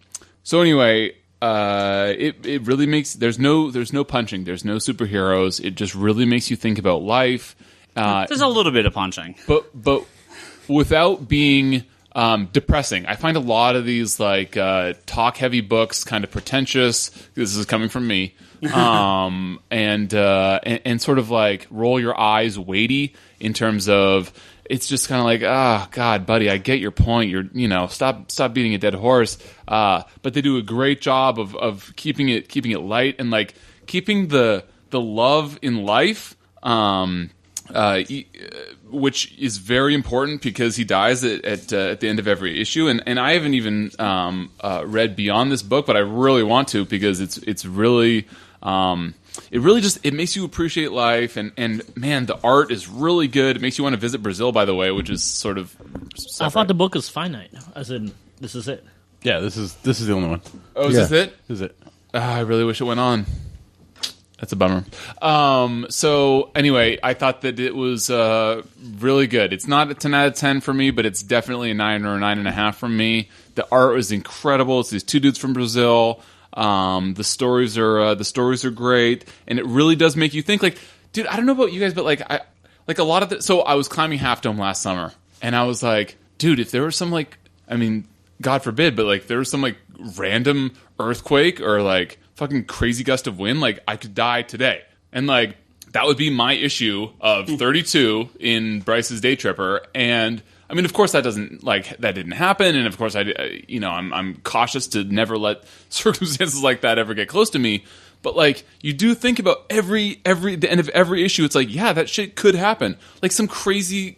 [SPEAKER 4] anyway, it really makes, there's no punching, there's no superheroes. It just really makes you think about life.
[SPEAKER 1] There's a little bit of punching.
[SPEAKER 4] But without being depressing. I find a lot of these like talk heavy books kind of pretentious. This is coming from me, and sort of like roll your eyes weighty in terms of it's just kind of like, oh God, buddy, I get your point. Stop beating a dead horse. But they do a great job of keeping it light and like keeping the love in life. Which is very important because he dies at the end of every issue, and I haven't even read beyond this book, but I really want to because it's really it makes you appreciate life, and man, the art is really good. It makes you want to visit Brazil, by the way, which is sort of separate.
[SPEAKER 6] I thought the book was finite, as in this is it.
[SPEAKER 2] Yeah, this is the only one.
[SPEAKER 4] Oh, is this it?
[SPEAKER 2] This is it.
[SPEAKER 4] I really wish it went on. That's a bummer. So anyway, I thought that it was really good. It's not a 10 out of 10 for me, but it's definitely a 9 or a 9.5 from me. The art was incredible. It's these two dudes from Brazil. The stories are great, and it really does make you think. Like, dude, I don't know about you guys, but like a lot of so I was climbing Half Dome last summer, and I was like, dude, if there was some like, I mean, God forbid, but like there was some like random earthquake or like fucking crazy gust of wind, like I could die today. And like that would be my issue of 32 in Bryce's Day Tripper. And I mean, of course that didn't happen, and of course I'm cautious to never let circumstances like that ever get close to me. But like you do think about the end of every issue, it's like, yeah, that shit could happen. Like some crazy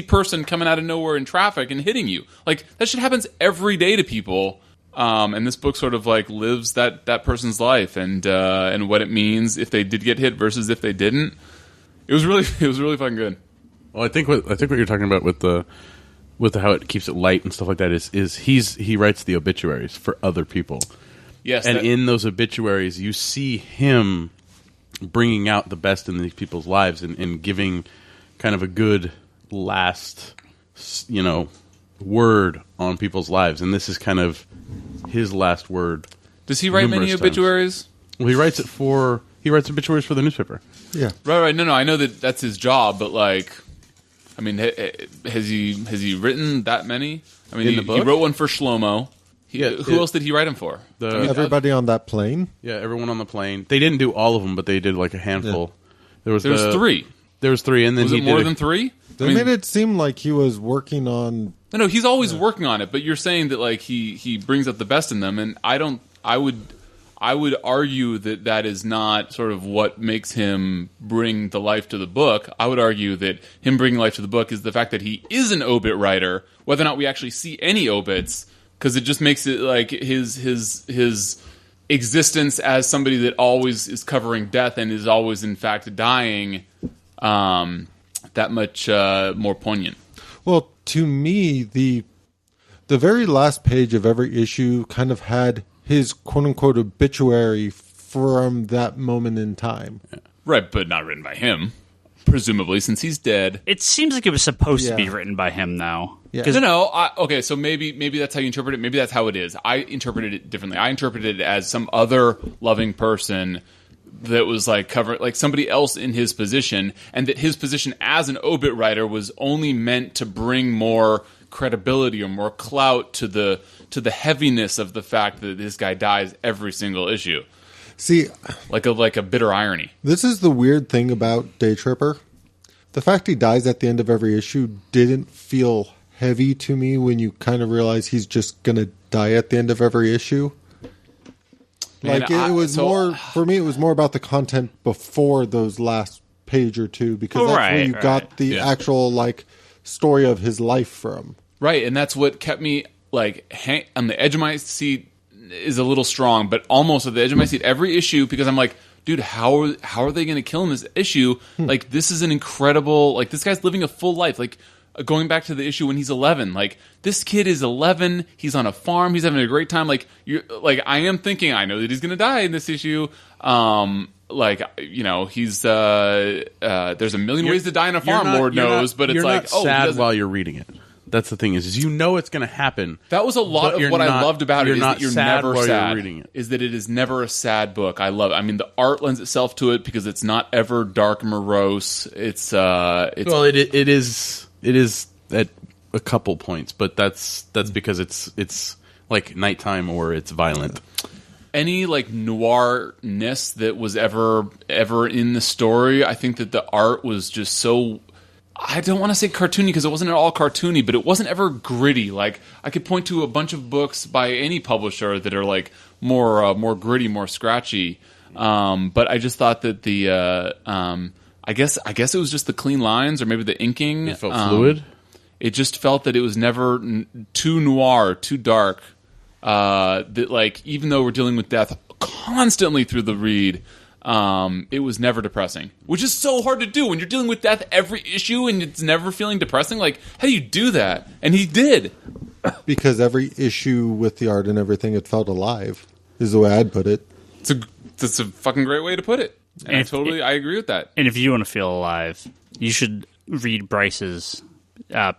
[SPEAKER 4] person coming out of nowhere in traffic and hitting you. Like that shit happens every day to people. And this book sort of like lives that person's life and what it means if they did get hit versus if they didn't. It was really fucking good.
[SPEAKER 2] Well, I think what you're talking about with the how it keeps it light and stuff like that is he writes the obituaries for other people.
[SPEAKER 4] Yes,
[SPEAKER 2] and in those obituaries you see him bringing out the best in these people's lives and giving kind of a good last, word on people's lives, and this is kind of his last word.
[SPEAKER 4] Does he write many obituaries?
[SPEAKER 2] Well, he writes obituaries for the newspaper.
[SPEAKER 3] Yeah.
[SPEAKER 4] Right. No, I know that's his job, but like, I mean, has he written that many? I mean, he wrote one for Shlomo. Who else did he write them for?
[SPEAKER 3] Everybody on that plane?
[SPEAKER 2] Yeah, everyone on the plane. They didn't do all of them, but they did like a handful.
[SPEAKER 4] Yeah. There was 3.
[SPEAKER 2] There was 3, and then
[SPEAKER 4] was it more than 3?
[SPEAKER 3] They made it seem like he was working on.
[SPEAKER 4] No, he's always working on it. But you're saying that like he brings out the best in them, and I would argue that is not sort of what makes him bring the life to the book. I would argue that him bringing life to the book is the fact that he is an obit writer, whether or not we actually see any obits, because it just makes it like his existence as somebody that always is covering death and is always in fact dying that much more poignant.
[SPEAKER 3] Well, to me, the very last page of every issue kind of had his quote-unquote obituary from that moment in time.
[SPEAKER 4] Yeah. Right, but not written by him, presumably, since he's dead.
[SPEAKER 1] It seems like it was supposed to be written by him, though.
[SPEAKER 3] Yeah.
[SPEAKER 4] Okay, so maybe that's how you interpret it. Maybe that's how it is. I interpreted it differently. I interpreted it as some other loving person that was like covered, like somebody else in his position, and that his position as an obit writer was only meant to bring more credibility or more clout to the heaviness of the fact that this guy dies every single issue.
[SPEAKER 3] See,
[SPEAKER 4] like a bitter irony.
[SPEAKER 3] This is the weird thing about Day Tripper. The fact he dies at the end of every issue didn't feel heavy to me when you kind of realize he's just going to die at the end of every issue. Like it was more for me. It was more about the content before those last page or two, because that's where you got the actual like story of his life from.
[SPEAKER 4] Right, and that's what kept me like on the edge of my seat. Is a little strong, but almost at the edge of my seat every issue, because I'm like, dude, how are they going to kill him this issue? Like, this is an incredible, like, this guy's living a full life. Like, going back to the issue when he's 11, like, this kid is 11, he's on a farm, he's having a great time. Like, I am thinking, I know that he's going to die in this issue. Like, he's there's a million ways to die on a farm, Lord knows, but it's like,
[SPEAKER 2] you're not sad while you're reading it. That's the thing is it's going to happen.
[SPEAKER 4] That was a lot of what I loved about it. Is that you're never sad.
[SPEAKER 2] You're reading it.
[SPEAKER 4] Is that it is never a sad book. I love it. I mean, the art lends itself to it because it's not ever dark, morose. It is a
[SPEAKER 2] a couple points, but that's because it's like nighttime or it's violent.
[SPEAKER 4] Any like noir-ness that was ever in the story, I think that the art was just so, I don't want to say cartoony because it wasn't at all cartoony, but it wasn't ever gritty. Like I could point to a bunch of books by any publisher that are like more gritty, more scratchy. But I just thought that the I guess it was just the clean lines or maybe the inking.
[SPEAKER 2] It felt fluid.
[SPEAKER 4] It just felt that it was never too noir, too dark. That like even though we're dealing with death constantly through the read, it was never depressing, which is so hard to do when you're dealing with death every issue and it's never feeling depressing. Like, how do you do that? And he did.
[SPEAKER 3] Because every issue with the art and everything, it felt alive, is the way I'd put it.
[SPEAKER 4] That's a fucking great way to put it. And I agree with that.
[SPEAKER 1] And if you want to feel alive, you should read Bryce's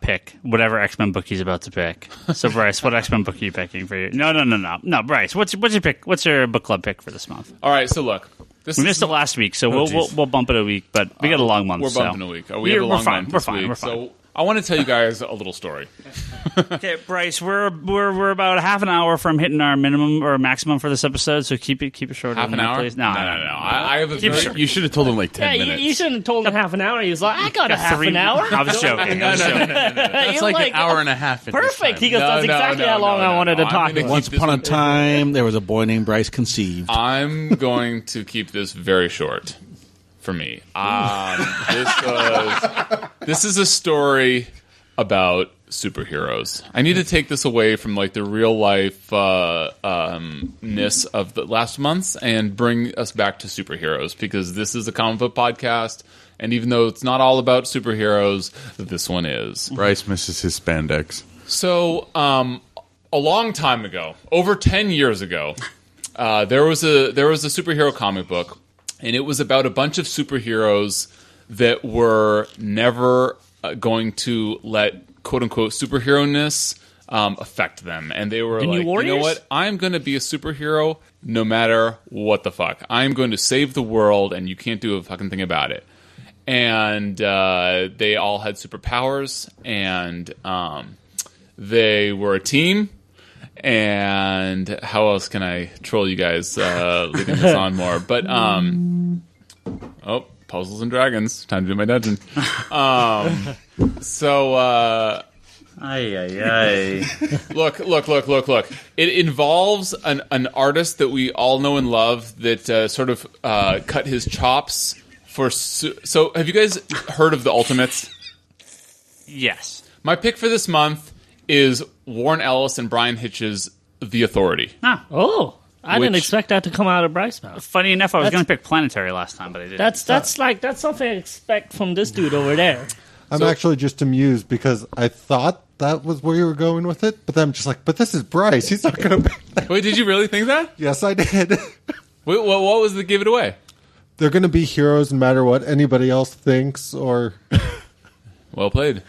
[SPEAKER 1] pick, whatever X-Men book he's about to pick. So, Bryce, what X-Men book are you picking for you? No, Bryce, what's your pick? What's your book club pick for this month?
[SPEAKER 4] All right, so look.
[SPEAKER 1] We missed it last week, so we'll bump it a week, but we got a long month.
[SPEAKER 4] We're bumping a week. We have a long month this week.
[SPEAKER 1] We're fine.
[SPEAKER 4] So I want to tell you guys a little story.
[SPEAKER 1] Okay, Bryce, we're about half an hour from hitting our minimum or maximum for this episode, so keep it short.
[SPEAKER 4] Half an hour?
[SPEAKER 1] Please. No.
[SPEAKER 4] I have a
[SPEAKER 2] You should have told him like 10 minutes.
[SPEAKER 6] You shouldn't have told him half an hour. He was like, I got a half an hour.
[SPEAKER 1] I was joking.
[SPEAKER 2] That's like an hour and a half.
[SPEAKER 6] Perfect. He goes, that's exactly how long I wanted to talk.
[SPEAKER 5] Once upon a time, there was a boy named Bryce conceived.
[SPEAKER 4] I'm going to keep this very short for me. This is a story about superheroes. I need to take this away from like the real life ness of the last months and bring us back to superheroes, because this is a comic book podcast, and even though it's not all about superheroes, this one is.
[SPEAKER 2] Bryce misses his spandex.
[SPEAKER 4] So, a long time ago, over 10 years ago, there was a superhero comic book, and it was about a bunch of superheroes that were never going to let quote-unquote superhero-ness affect them. And they were like, you know what? I'm going to be a superhero no matter what the fuck. I'm going to save the world, and you can't do a fucking thing about it. And they all had superpowers, and they were a team. And how else can I troll you guys leading this on more? But, Puzzles and Dragons. Time to do my dungeon. Look. It involves an artist that we all know and love that sort of cut his chops for... So, have you guys heard of the Ultimates?
[SPEAKER 1] Yes.
[SPEAKER 4] My pick for this month is Warren Ellis and Brian Hitch's The Authority.
[SPEAKER 6] I didn't expect that to come out of Bryce's mouth.
[SPEAKER 1] Funny enough, I was going to pick Planetary last time, but I didn't.
[SPEAKER 6] That's something I expect from this dude over there.
[SPEAKER 3] I'm actually just amused because I thought that was where you were going with it, but then I'm just like, but this is Bryce. He's not going to pick that.
[SPEAKER 4] Wait, did you really think that?
[SPEAKER 3] Yes, I did.
[SPEAKER 4] Wait, what was the give it away?
[SPEAKER 3] They're going to be heroes no matter what anybody else thinks or...
[SPEAKER 4] Well played.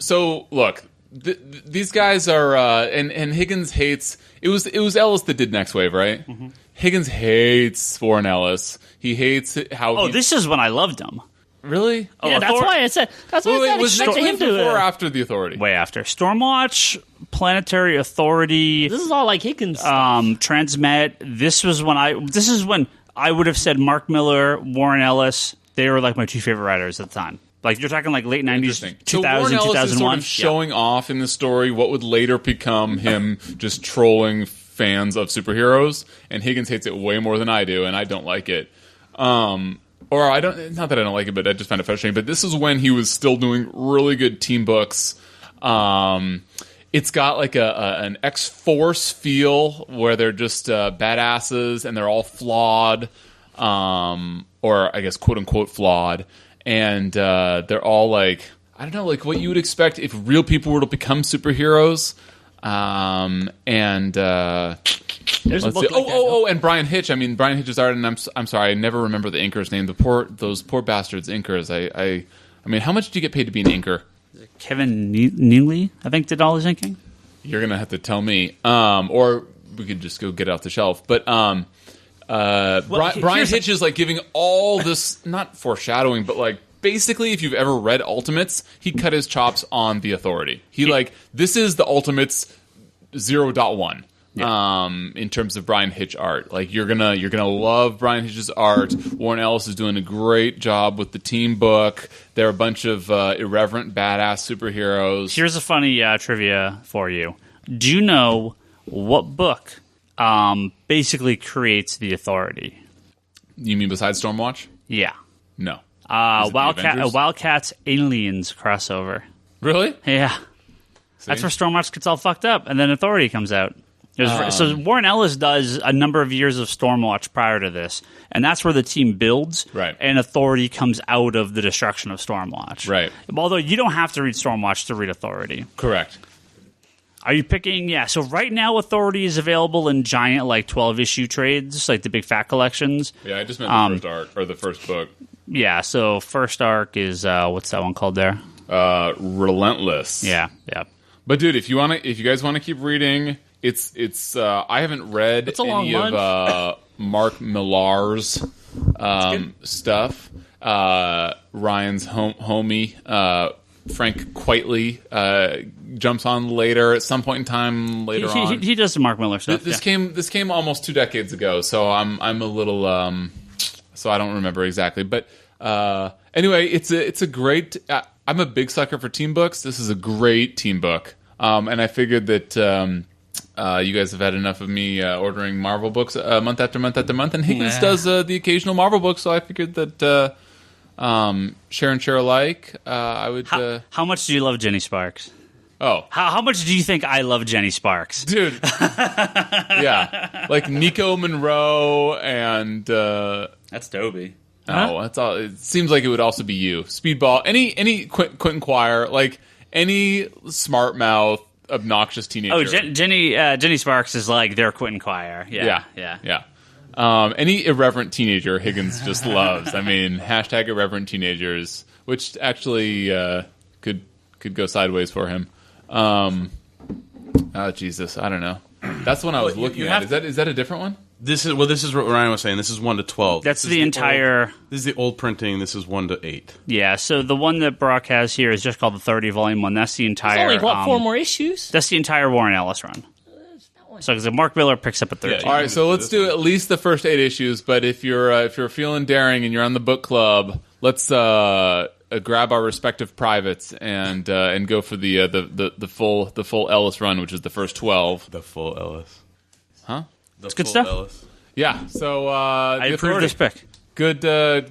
[SPEAKER 4] So, look, these guys are... and Higgins hates... It was Ellis that did Next Wave, right? Mm-hmm. Higgins hates Warren Ellis. He hates how...
[SPEAKER 1] this is when I loved him.
[SPEAKER 4] Really?
[SPEAKER 6] Yeah, that's why I said... That's why I said
[SPEAKER 4] was Next Wave before or after The Authority?
[SPEAKER 1] Way after. Stormwatch, Planetary Authority...
[SPEAKER 6] This is all like Higgins
[SPEAKER 1] Transmet. This is when I would have said Mark Miller, Warren Ellis. They were like my two favorite writers at the time. Like, you're talking like late 90s, 2000,
[SPEAKER 4] so Warren Ellis
[SPEAKER 1] 2001.
[SPEAKER 4] Is sort of showing off in the story what would later become him just trolling fans of superheroes, and Higgins hates it way more than I do, and I don't like it. Or I don't, not that I don't like it, but I just find it frustrating. But this is when he was still doing really good team books. It's got like an X-Force feel where they're just badasses and they're all flawed, or I guess quote-unquote flawed. And they're all like, I don't know, like what you would expect if real people were to become superheroes. And
[SPEAKER 6] there's a book like that.
[SPEAKER 4] And Brian Hitch. I mean, Brian Hitch's art, and I'm sorry, I never remember the inker's name. Those poor bastards inkers. I mean, how much do you get paid to be an inker?
[SPEAKER 1] Kevin Neely, I think, did all his inking.
[SPEAKER 4] You're gonna have to tell me, or we could just go get it off the shelf. But Brian Hitch is like giving all this, not foreshadowing, but like basically, if you've ever read Ultimates, he cut his chops on the Authority. This is the Ultimates 0.1. Yeah. In terms of Brian Hitch art, like you're gonna love Brian Hitch's art. Warren Ellis is doing a great job with the team book. There are a bunch of irreverent, badass superheroes.
[SPEAKER 1] Here's a funny trivia for you. Do you know what book basically creates the Authority?
[SPEAKER 4] You mean besides Stormwatch?
[SPEAKER 1] Yeah.
[SPEAKER 4] No.
[SPEAKER 1] Wildcats Aliens crossover.
[SPEAKER 4] Really?
[SPEAKER 1] Yeah. See? That's where Stormwatch gets all fucked up, and then Authority comes out. So Warren Ellis does a number of years of Stormwatch prior to this, and that's where the team builds,
[SPEAKER 4] right?
[SPEAKER 1] And Authority comes out of the destruction of Stormwatch,
[SPEAKER 4] right?
[SPEAKER 1] Although you don't have to read Stormwatch to read Authority.
[SPEAKER 4] Correct.
[SPEAKER 1] Are you picking? Yeah. So right now, Authority is available in giant, 12-issue trades, like the big fat collections.
[SPEAKER 4] Yeah, I just meant the first arc or the first book.
[SPEAKER 1] Yeah. So first arc is what's that one called there?
[SPEAKER 4] Relentless.
[SPEAKER 1] Yeah.
[SPEAKER 4] But dude, if you guys want to keep reading. It's I haven't read any of Mark Millar's stuff. Ryan's homie Frank Quitely jumps on later at some point in time later on.
[SPEAKER 1] He does some Mark Millar stuff.
[SPEAKER 4] This came almost 2 decades ago, so I'm a little so I don't remember exactly. But anyway, it's a great. I'm a big sucker for team books. This is a great team book, and I figured that. You guys have had enough of me ordering Marvel books month after month after month, and Higgins does the occasional Marvel book, so I figured that share and share alike. I would.
[SPEAKER 1] How much do you love Jenny Sparks?
[SPEAKER 4] Oh,
[SPEAKER 1] how much do you think I love Jenny Sparks,
[SPEAKER 4] dude? Yeah, like Nico Monroe and
[SPEAKER 1] that's Toby.
[SPEAKER 4] Oh, that's all. It seems like it would also be you, Speedball. Any Quentin Quire, like any smart mouth. Obnoxious teenager.
[SPEAKER 1] Oh, Jenny Sparks is like their Quentin Quire. Yeah.
[SPEAKER 4] Any irreverent teenager Higgins just loves. I mean, # irreverent teenagers, which actually could go sideways for him. Oh, Jesus, I don't know. That's the one I was looking at. Is that a different one?
[SPEAKER 2] This is what Ryan was saying. This is 1 to 12.
[SPEAKER 1] That's the entire.
[SPEAKER 2] This is the old printing. This is 1 to 8.
[SPEAKER 1] Yeah. So the one that Brock has here is just called the 30 volume one. That's the entire.
[SPEAKER 6] There's only 4 more issues.
[SPEAKER 1] That's the entire Warren Ellis run. So because Mark Miller picks up at 13.
[SPEAKER 4] Yeah, all right. So let's do at least the first 8 issues. But if you're feeling daring and you're on the book club, let's grab our respective privates and go for the full Ellis run, which is the first 12.
[SPEAKER 2] The full Ellis.
[SPEAKER 4] Huh?
[SPEAKER 1] It's good stuff.
[SPEAKER 2] Ellis.
[SPEAKER 4] Yeah, so
[SPEAKER 1] I approve this pick.
[SPEAKER 4] Good.
[SPEAKER 2] Yeah,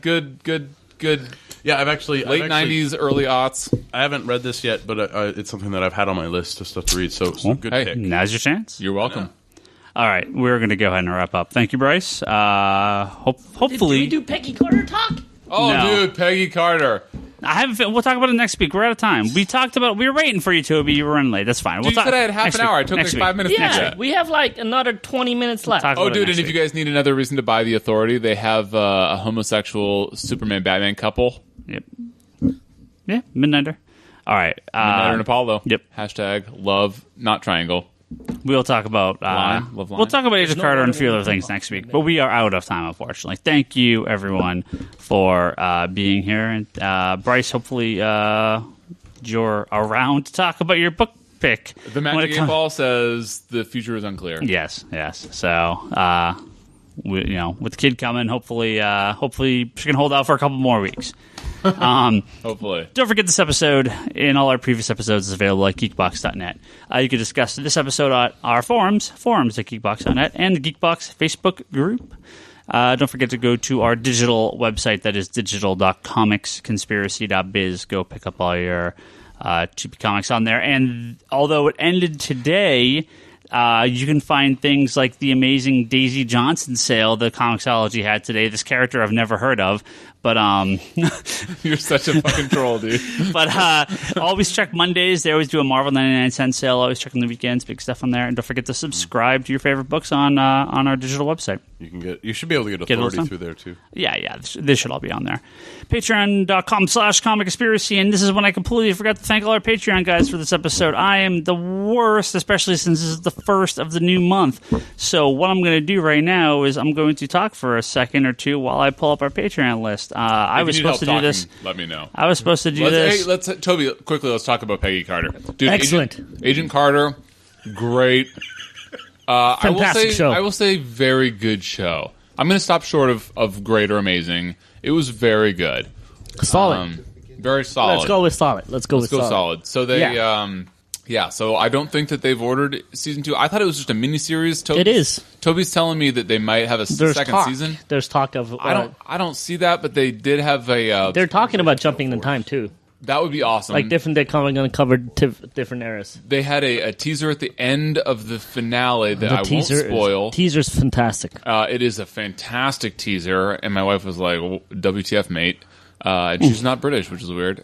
[SPEAKER 2] I've actually
[SPEAKER 4] late 90s, early aughts.
[SPEAKER 2] I haven't read this yet, but it's something that I've had on my list of stuff to read. So good pick.
[SPEAKER 1] Now's your chance.
[SPEAKER 4] You're welcome.
[SPEAKER 1] All right, we're going to go ahead and wrap up. Thank you, Bryce. Hopefully,
[SPEAKER 6] did we do Peggy Carter talk?
[SPEAKER 4] Oh,
[SPEAKER 1] No.
[SPEAKER 4] dude, Peggy Carter.
[SPEAKER 1] I haven't. We'll talk about it next week. We're out of time. We talked about. We were waiting for you, Toby. You were running late. That's fine.
[SPEAKER 4] Dude, you said I had half an hour. I took like 5 minutes.
[SPEAKER 6] Yeah, we have like another 20 minutes left.
[SPEAKER 4] Oh, dude, and if you guys need another reason to buy the Authority, they have a homosexual Superman-Batman couple.
[SPEAKER 1] Yep. Yeah, Midnighter. All right.
[SPEAKER 4] Midnighter and Apollo.
[SPEAKER 1] Yep.
[SPEAKER 4] # love, not triangle.
[SPEAKER 1] We'll talk about
[SPEAKER 4] Love line.
[SPEAKER 1] We'll talk about Age of Carter and a few other things next week. But we are out of time, unfortunately. Thank you, everyone, for being here. And Bryce, hopefully you're around to talk about your book pick.
[SPEAKER 4] The Magic 8 Ball says the future is unclear.
[SPEAKER 1] Yes. So, with the kid coming, hopefully she can hold out for a couple more weeks.
[SPEAKER 4] Hopefully.
[SPEAKER 1] Don't forget this episode and all our previous episodes is available at geekbox.net. You can discuss this episode on our forums at geekbox.net, and the Geekbox Facebook group. Don't forget to go to our digital website, that is digital.comicsconspiracy.biz. Go pick up all your cheap comics on there. And although it ended today, you can find things like the amazing Daisy Johnson sale that Comixology had today. This character I've never heard of, but
[SPEAKER 4] you're such a fucking troll, dude.
[SPEAKER 1] But always check Mondays. They always do a Marvel 99-cent sale. Always check on the weekends. Big stuff on there. And don't forget to subscribe to your favorite books on our digital website.
[SPEAKER 2] You should be able to get Authority through there too.
[SPEAKER 1] Yeah, this should all be on there. Patreon.com/comicconspiracy. And this is when I completely forgot to thank all our Patreon guys for this episode. I am the worst, especially since this is the first of the new month. So what I'm going to do right now is I'm going to talk for a second or two while I pull up our Patreon list. podcast. I was supposed to do this.
[SPEAKER 4] Let me know.
[SPEAKER 1] I was supposed to do this.
[SPEAKER 4] Hey, Toby, quickly, let's talk about Peggy Carter. Dude,
[SPEAKER 6] Excellent.
[SPEAKER 4] Agent Carter, great.
[SPEAKER 6] Fantastic show.
[SPEAKER 4] I will say very good show. I'm going to stop short of great or amazing. It was very good.
[SPEAKER 6] Solid.
[SPEAKER 4] Very solid.
[SPEAKER 6] Let's go with solid. Let's go
[SPEAKER 4] solid. So they, so I don't think that they've ordered season 2. I thought it was just a miniseries.
[SPEAKER 6] It is.
[SPEAKER 4] Toby's telling me that they might have a second season.
[SPEAKER 6] There's talk of.
[SPEAKER 4] I don't see that, but they did have a.
[SPEAKER 6] They're talking about jumping in time too.
[SPEAKER 4] That would be awesome.
[SPEAKER 6] Like they're going to cover different eras.
[SPEAKER 4] They had a teaser at the end of the finale that I won't spoil.
[SPEAKER 6] Teaser's fantastic.
[SPEAKER 4] It is a fantastic teaser, and my wife was like, "WTF, mate?" And she's not British, which is weird.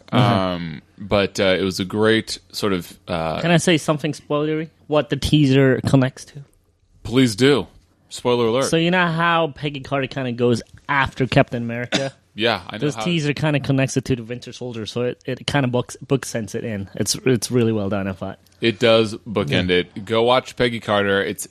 [SPEAKER 4] But it was a great sort of.
[SPEAKER 6] Can I say something spoilery? What the teaser connects to?
[SPEAKER 4] Please do. Spoiler alert.
[SPEAKER 6] So you know how Peggy Carter kind of goes after Captain America?
[SPEAKER 4] Yeah, I know.
[SPEAKER 6] This teaser kind of connects it to the Winter Soldier, so it kind of bookends it in. It's really well done, I thought.
[SPEAKER 4] It does bookend it. Go watch Peggy Carter. It's.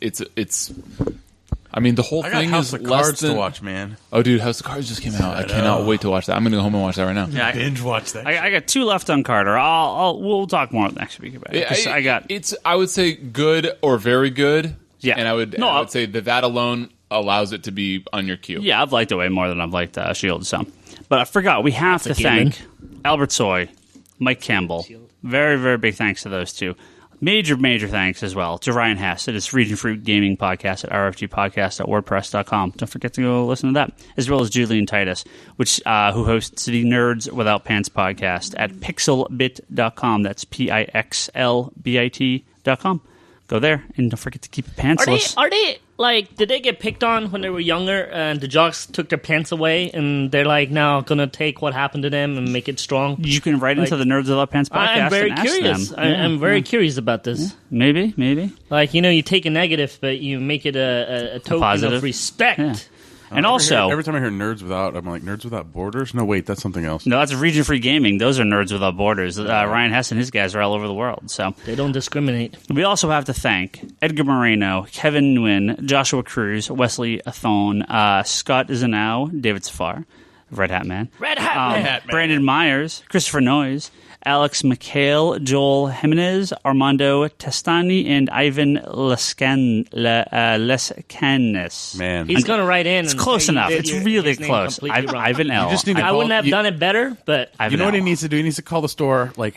[SPEAKER 4] I mean, the whole thing
[SPEAKER 2] House
[SPEAKER 4] is
[SPEAKER 2] of
[SPEAKER 4] less
[SPEAKER 2] Cards
[SPEAKER 4] than.
[SPEAKER 2] to watch, man.
[SPEAKER 4] Oh, dude, House of Cards just came out. I cannot wait to watch that. I'm going to go home and watch that right now.
[SPEAKER 1] Yeah,
[SPEAKER 2] Binge watch that.
[SPEAKER 1] I got 2 left on Carter. We'll talk more next week about it. 'Cause
[SPEAKER 4] It's. I would say good or very good.
[SPEAKER 1] Yeah.
[SPEAKER 4] And I would say that alone allows it to be on your queue.
[SPEAKER 1] Yeah, I've liked it way more than I've liked S.H.I.E.L.D. So, but I forgot we have to thank Albert Soy, Mike Campbell. Very, very big thanks to those two. Major thanks as well to Ryan Hess at his Region Fruit Gaming Podcast at rfgpodcast.wordpress.com. Don't forget to go listen to that, as well as Julian Titus, who hosts the Nerds Without Pants podcast at pixelbit.com. That's pixlbit.com. Go there and don't forget to keep your pantsless.
[SPEAKER 6] Are they like? Did they get picked on when they were younger and the jocks took their pants away and they're like now gonna take what happened to them and make it strong?
[SPEAKER 1] You can write into the Nerds Without Pants podcast.
[SPEAKER 6] I'm very
[SPEAKER 1] and ask
[SPEAKER 6] curious.
[SPEAKER 1] them.
[SPEAKER 6] I'm very curious about this.
[SPEAKER 1] Yeah. Maybe.
[SPEAKER 6] Like you take a negative, but you make it a token
[SPEAKER 1] positive.
[SPEAKER 6] of respect.
[SPEAKER 1] Yeah. And also,
[SPEAKER 2] every time I hear Nerds Without, I'm like, Nerds Without Borders? No, wait, that's something else.
[SPEAKER 1] No, that's Region Free Gaming. Those are Nerds Without Borders. Ryan Hess and his guys are all over the world. So
[SPEAKER 6] they don't discriminate.
[SPEAKER 1] We also have to thank Edgar Moreno, Kevin Nguyen, Joshua Cruz, Wesley Athone, Scott Zanau, David Safar, Red Hat Man, Brandon Myers, Christopher Noyes, Alex McHale, Joel Jimenez, Armando Testani, and Ivan Lescanis.
[SPEAKER 2] Man,
[SPEAKER 6] he's going to write in.
[SPEAKER 1] It's close enough. It's really close. Ivan L.
[SPEAKER 2] You just need to
[SPEAKER 6] I wouldn't have done it better, but
[SPEAKER 2] you know what he needs to do? He needs to call the store in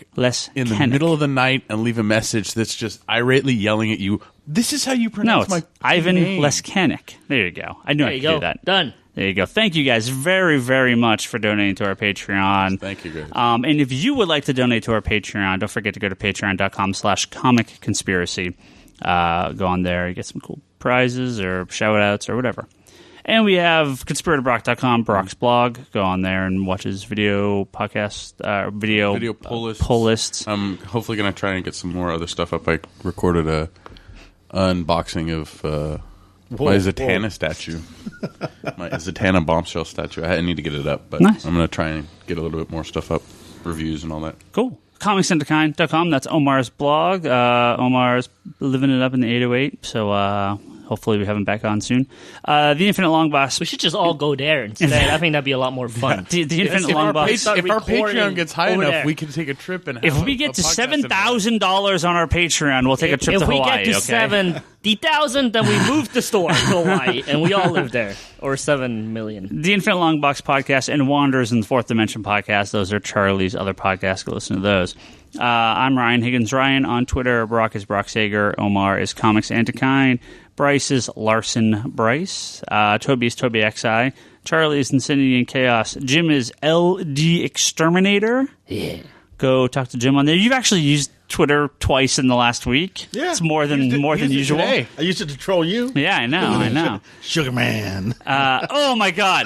[SPEAKER 2] the middle of the night and leave a message that's just irately yelling at you. This is how you pronounce my
[SPEAKER 1] Ivan
[SPEAKER 2] name.
[SPEAKER 1] Lescanik. There you go. I knew I could do that.
[SPEAKER 6] Done.
[SPEAKER 1] There you go. Thank you guys very, very much for donating to our Patreon.
[SPEAKER 2] Thank you, guys.
[SPEAKER 1] And if you would like to donate to our Patreon, don't forget to go to patreon.com/comicconspiracy. Go on there, get some cool prizes or shout-outs or whatever. And we have conspiratorBrock.com, Brock's blog. Go on there and watch his video podcast, video pull lists.
[SPEAKER 2] I'm hopefully going to try and get some more other stuff up. I recorded a unboxing of... my Zatanna statue. My Zatanna bombshell statue. I need to get it up, but
[SPEAKER 1] nice.
[SPEAKER 2] I'm going to try and get a little bit more stuff up, reviews and all that.
[SPEAKER 1] Cool. ComicsAndTheKind.com. That's Omar's blog. Omar's living it up in the 808, so hopefully we have him back on soon. The Infinite Long Box.
[SPEAKER 6] We should just all go there instead. I think that'd be a lot more fun.
[SPEAKER 1] The Infinite Long Box.
[SPEAKER 2] If our Patreon gets high enough, we can take a trip and have
[SPEAKER 1] if we get to $7,000 on our Patreon, we'll take a trip to Hawaii.
[SPEAKER 6] If we get to 70,000, then we move the store to Hawaii, and we all live there. Or 7 million.
[SPEAKER 1] The Infinite Long Box podcast and Wanderers in the Fourth Dimension podcast. Those are Charlie's other podcasts. Go listen to those. I'm Ryan Higgins Ryan on Twitter. Brock is Brock Sager. Omar is Comics and Kind. Bryce is Larsen Bryce. Toby is Toby XI. Charlie is Insanity and Chaos. Jim is LD Exterminator.
[SPEAKER 6] Yeah.
[SPEAKER 1] Go talk to Jim on there. You've actually used Twitter twice in the last week.
[SPEAKER 5] Yeah,
[SPEAKER 1] it's more than usual.
[SPEAKER 5] Today. I used it to troll you.
[SPEAKER 1] Yeah, I know.
[SPEAKER 5] Sugar Man.
[SPEAKER 1] Oh my God,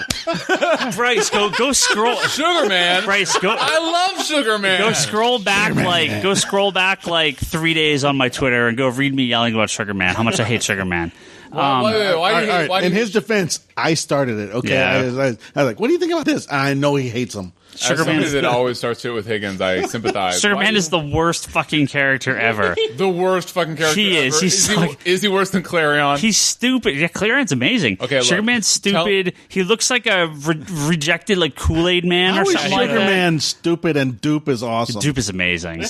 [SPEAKER 1] Bryce, go scroll.
[SPEAKER 4] Sugar Man.
[SPEAKER 1] Bryce, go.
[SPEAKER 4] I love Sugar Man.
[SPEAKER 1] Go scroll back like 3 days on my Twitter and go read me yelling about Sugar Man. How much I hate Sugar Man.
[SPEAKER 5] In his defense, I started it. Okay,
[SPEAKER 1] Yeah.
[SPEAKER 5] I was like, "What do you think about this?" I know he hates him.
[SPEAKER 1] Sugar
[SPEAKER 4] somebody
[SPEAKER 1] Man's
[SPEAKER 4] that always starts it with Higgins, I sympathize.
[SPEAKER 1] Sugar
[SPEAKER 4] Why
[SPEAKER 1] Man
[SPEAKER 4] do
[SPEAKER 1] is the worst fucking character ever.
[SPEAKER 4] the worst fucking character
[SPEAKER 1] He is.
[SPEAKER 4] ever. Is he worse than Clarion?
[SPEAKER 1] He's stupid. Yeah, Clarion's amazing.
[SPEAKER 4] Okay, look,
[SPEAKER 1] Sugar Man's stupid. He looks like a rejected like Kool-Aid man
[SPEAKER 5] How
[SPEAKER 1] or
[SPEAKER 5] is
[SPEAKER 1] something like
[SPEAKER 5] Sugar
[SPEAKER 1] that.
[SPEAKER 5] Man stupid and Dupe is awesome?
[SPEAKER 1] Dupe is amazing.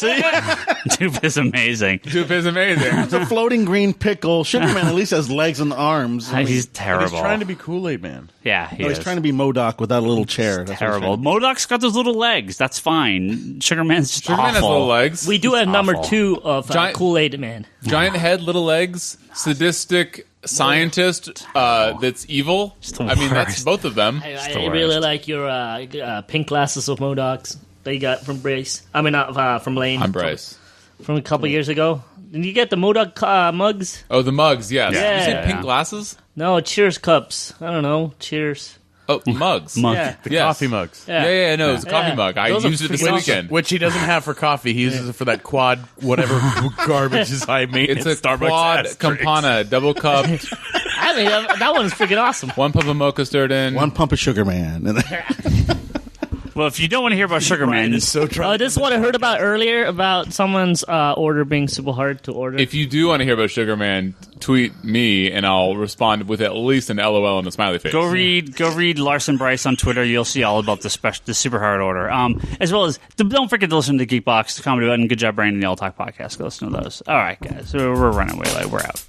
[SPEAKER 1] Dupe is amazing.
[SPEAKER 4] Dupe is amazing.
[SPEAKER 5] It's a floating green pickle. Sugar Man at least has legs and arms.
[SPEAKER 1] He's
[SPEAKER 2] But
[SPEAKER 1] terrible.
[SPEAKER 2] he's trying to be Kool-Aid Man.
[SPEAKER 1] yeah, he
[SPEAKER 5] he's
[SPEAKER 1] is.
[SPEAKER 5] trying to be MODOK without a little chair. That's what he's
[SPEAKER 1] terrible.
[SPEAKER 5] trying to
[SPEAKER 1] MODOK's got those little legs. That's fine. Sugar Man's just
[SPEAKER 4] Sugar Man has
[SPEAKER 1] awful.
[SPEAKER 4] little legs.
[SPEAKER 6] We do have number
[SPEAKER 1] awful.
[SPEAKER 6] 2 of
[SPEAKER 4] Giant-
[SPEAKER 6] Kool-Aid Man.
[SPEAKER 4] Giant head, little legs, sadistic scientist that's evil.
[SPEAKER 1] the
[SPEAKER 4] I mean, that's
[SPEAKER 1] worst.
[SPEAKER 4] both of them.
[SPEAKER 6] I
[SPEAKER 1] the
[SPEAKER 6] really
[SPEAKER 1] worst.
[SPEAKER 6] like your pink glasses of Modocs that you got from Bryce. I mean, not from Lane.
[SPEAKER 4] I'm Bryce.
[SPEAKER 6] From a couple years ago. Did you get the Modoc mugs?
[SPEAKER 4] Oh, the mugs, yes.
[SPEAKER 6] Yeah.
[SPEAKER 4] You said
[SPEAKER 1] Yeah.
[SPEAKER 4] pink glasses?
[SPEAKER 6] No, Cheers cups. I don't know. Cheers.
[SPEAKER 4] Oh, mugs.
[SPEAKER 1] Mug.
[SPEAKER 6] Yeah.
[SPEAKER 2] The
[SPEAKER 4] Yes.
[SPEAKER 2] coffee mugs.
[SPEAKER 4] Yeah, no, it's a coffee
[SPEAKER 6] Yeah.
[SPEAKER 4] mug. I
[SPEAKER 6] Those are
[SPEAKER 4] used it this
[SPEAKER 6] freaking
[SPEAKER 4] weekend.
[SPEAKER 2] Which he doesn't have for coffee. He uses it for that quad, whatever garbage is high maintenance.
[SPEAKER 4] It's a
[SPEAKER 2] Starbucks
[SPEAKER 4] quad
[SPEAKER 2] ass drinks.
[SPEAKER 4] Campana, double cupped,
[SPEAKER 6] I mean, that one's freaking awesome.
[SPEAKER 4] one pump of mocha stirred in.
[SPEAKER 5] One pump of Sugar Man. And
[SPEAKER 1] Well, if you don't want to hear about Sugar Man,
[SPEAKER 2] It's so trying.
[SPEAKER 6] This is what I heard about earlier about someone's order being super hard to order.
[SPEAKER 4] If you do want to hear about Sugar Man, tweet me and I'll respond with at least an LOL and a smiley face.
[SPEAKER 1] go read Larson Bryce on Twitter. You'll see all about the super hard order. As well as don't forget to listen to Geekbox, the Comedy Button. Good job, Brandon, the All Talk podcast. Go listen to those. All right, guys, we're running away late. We're out.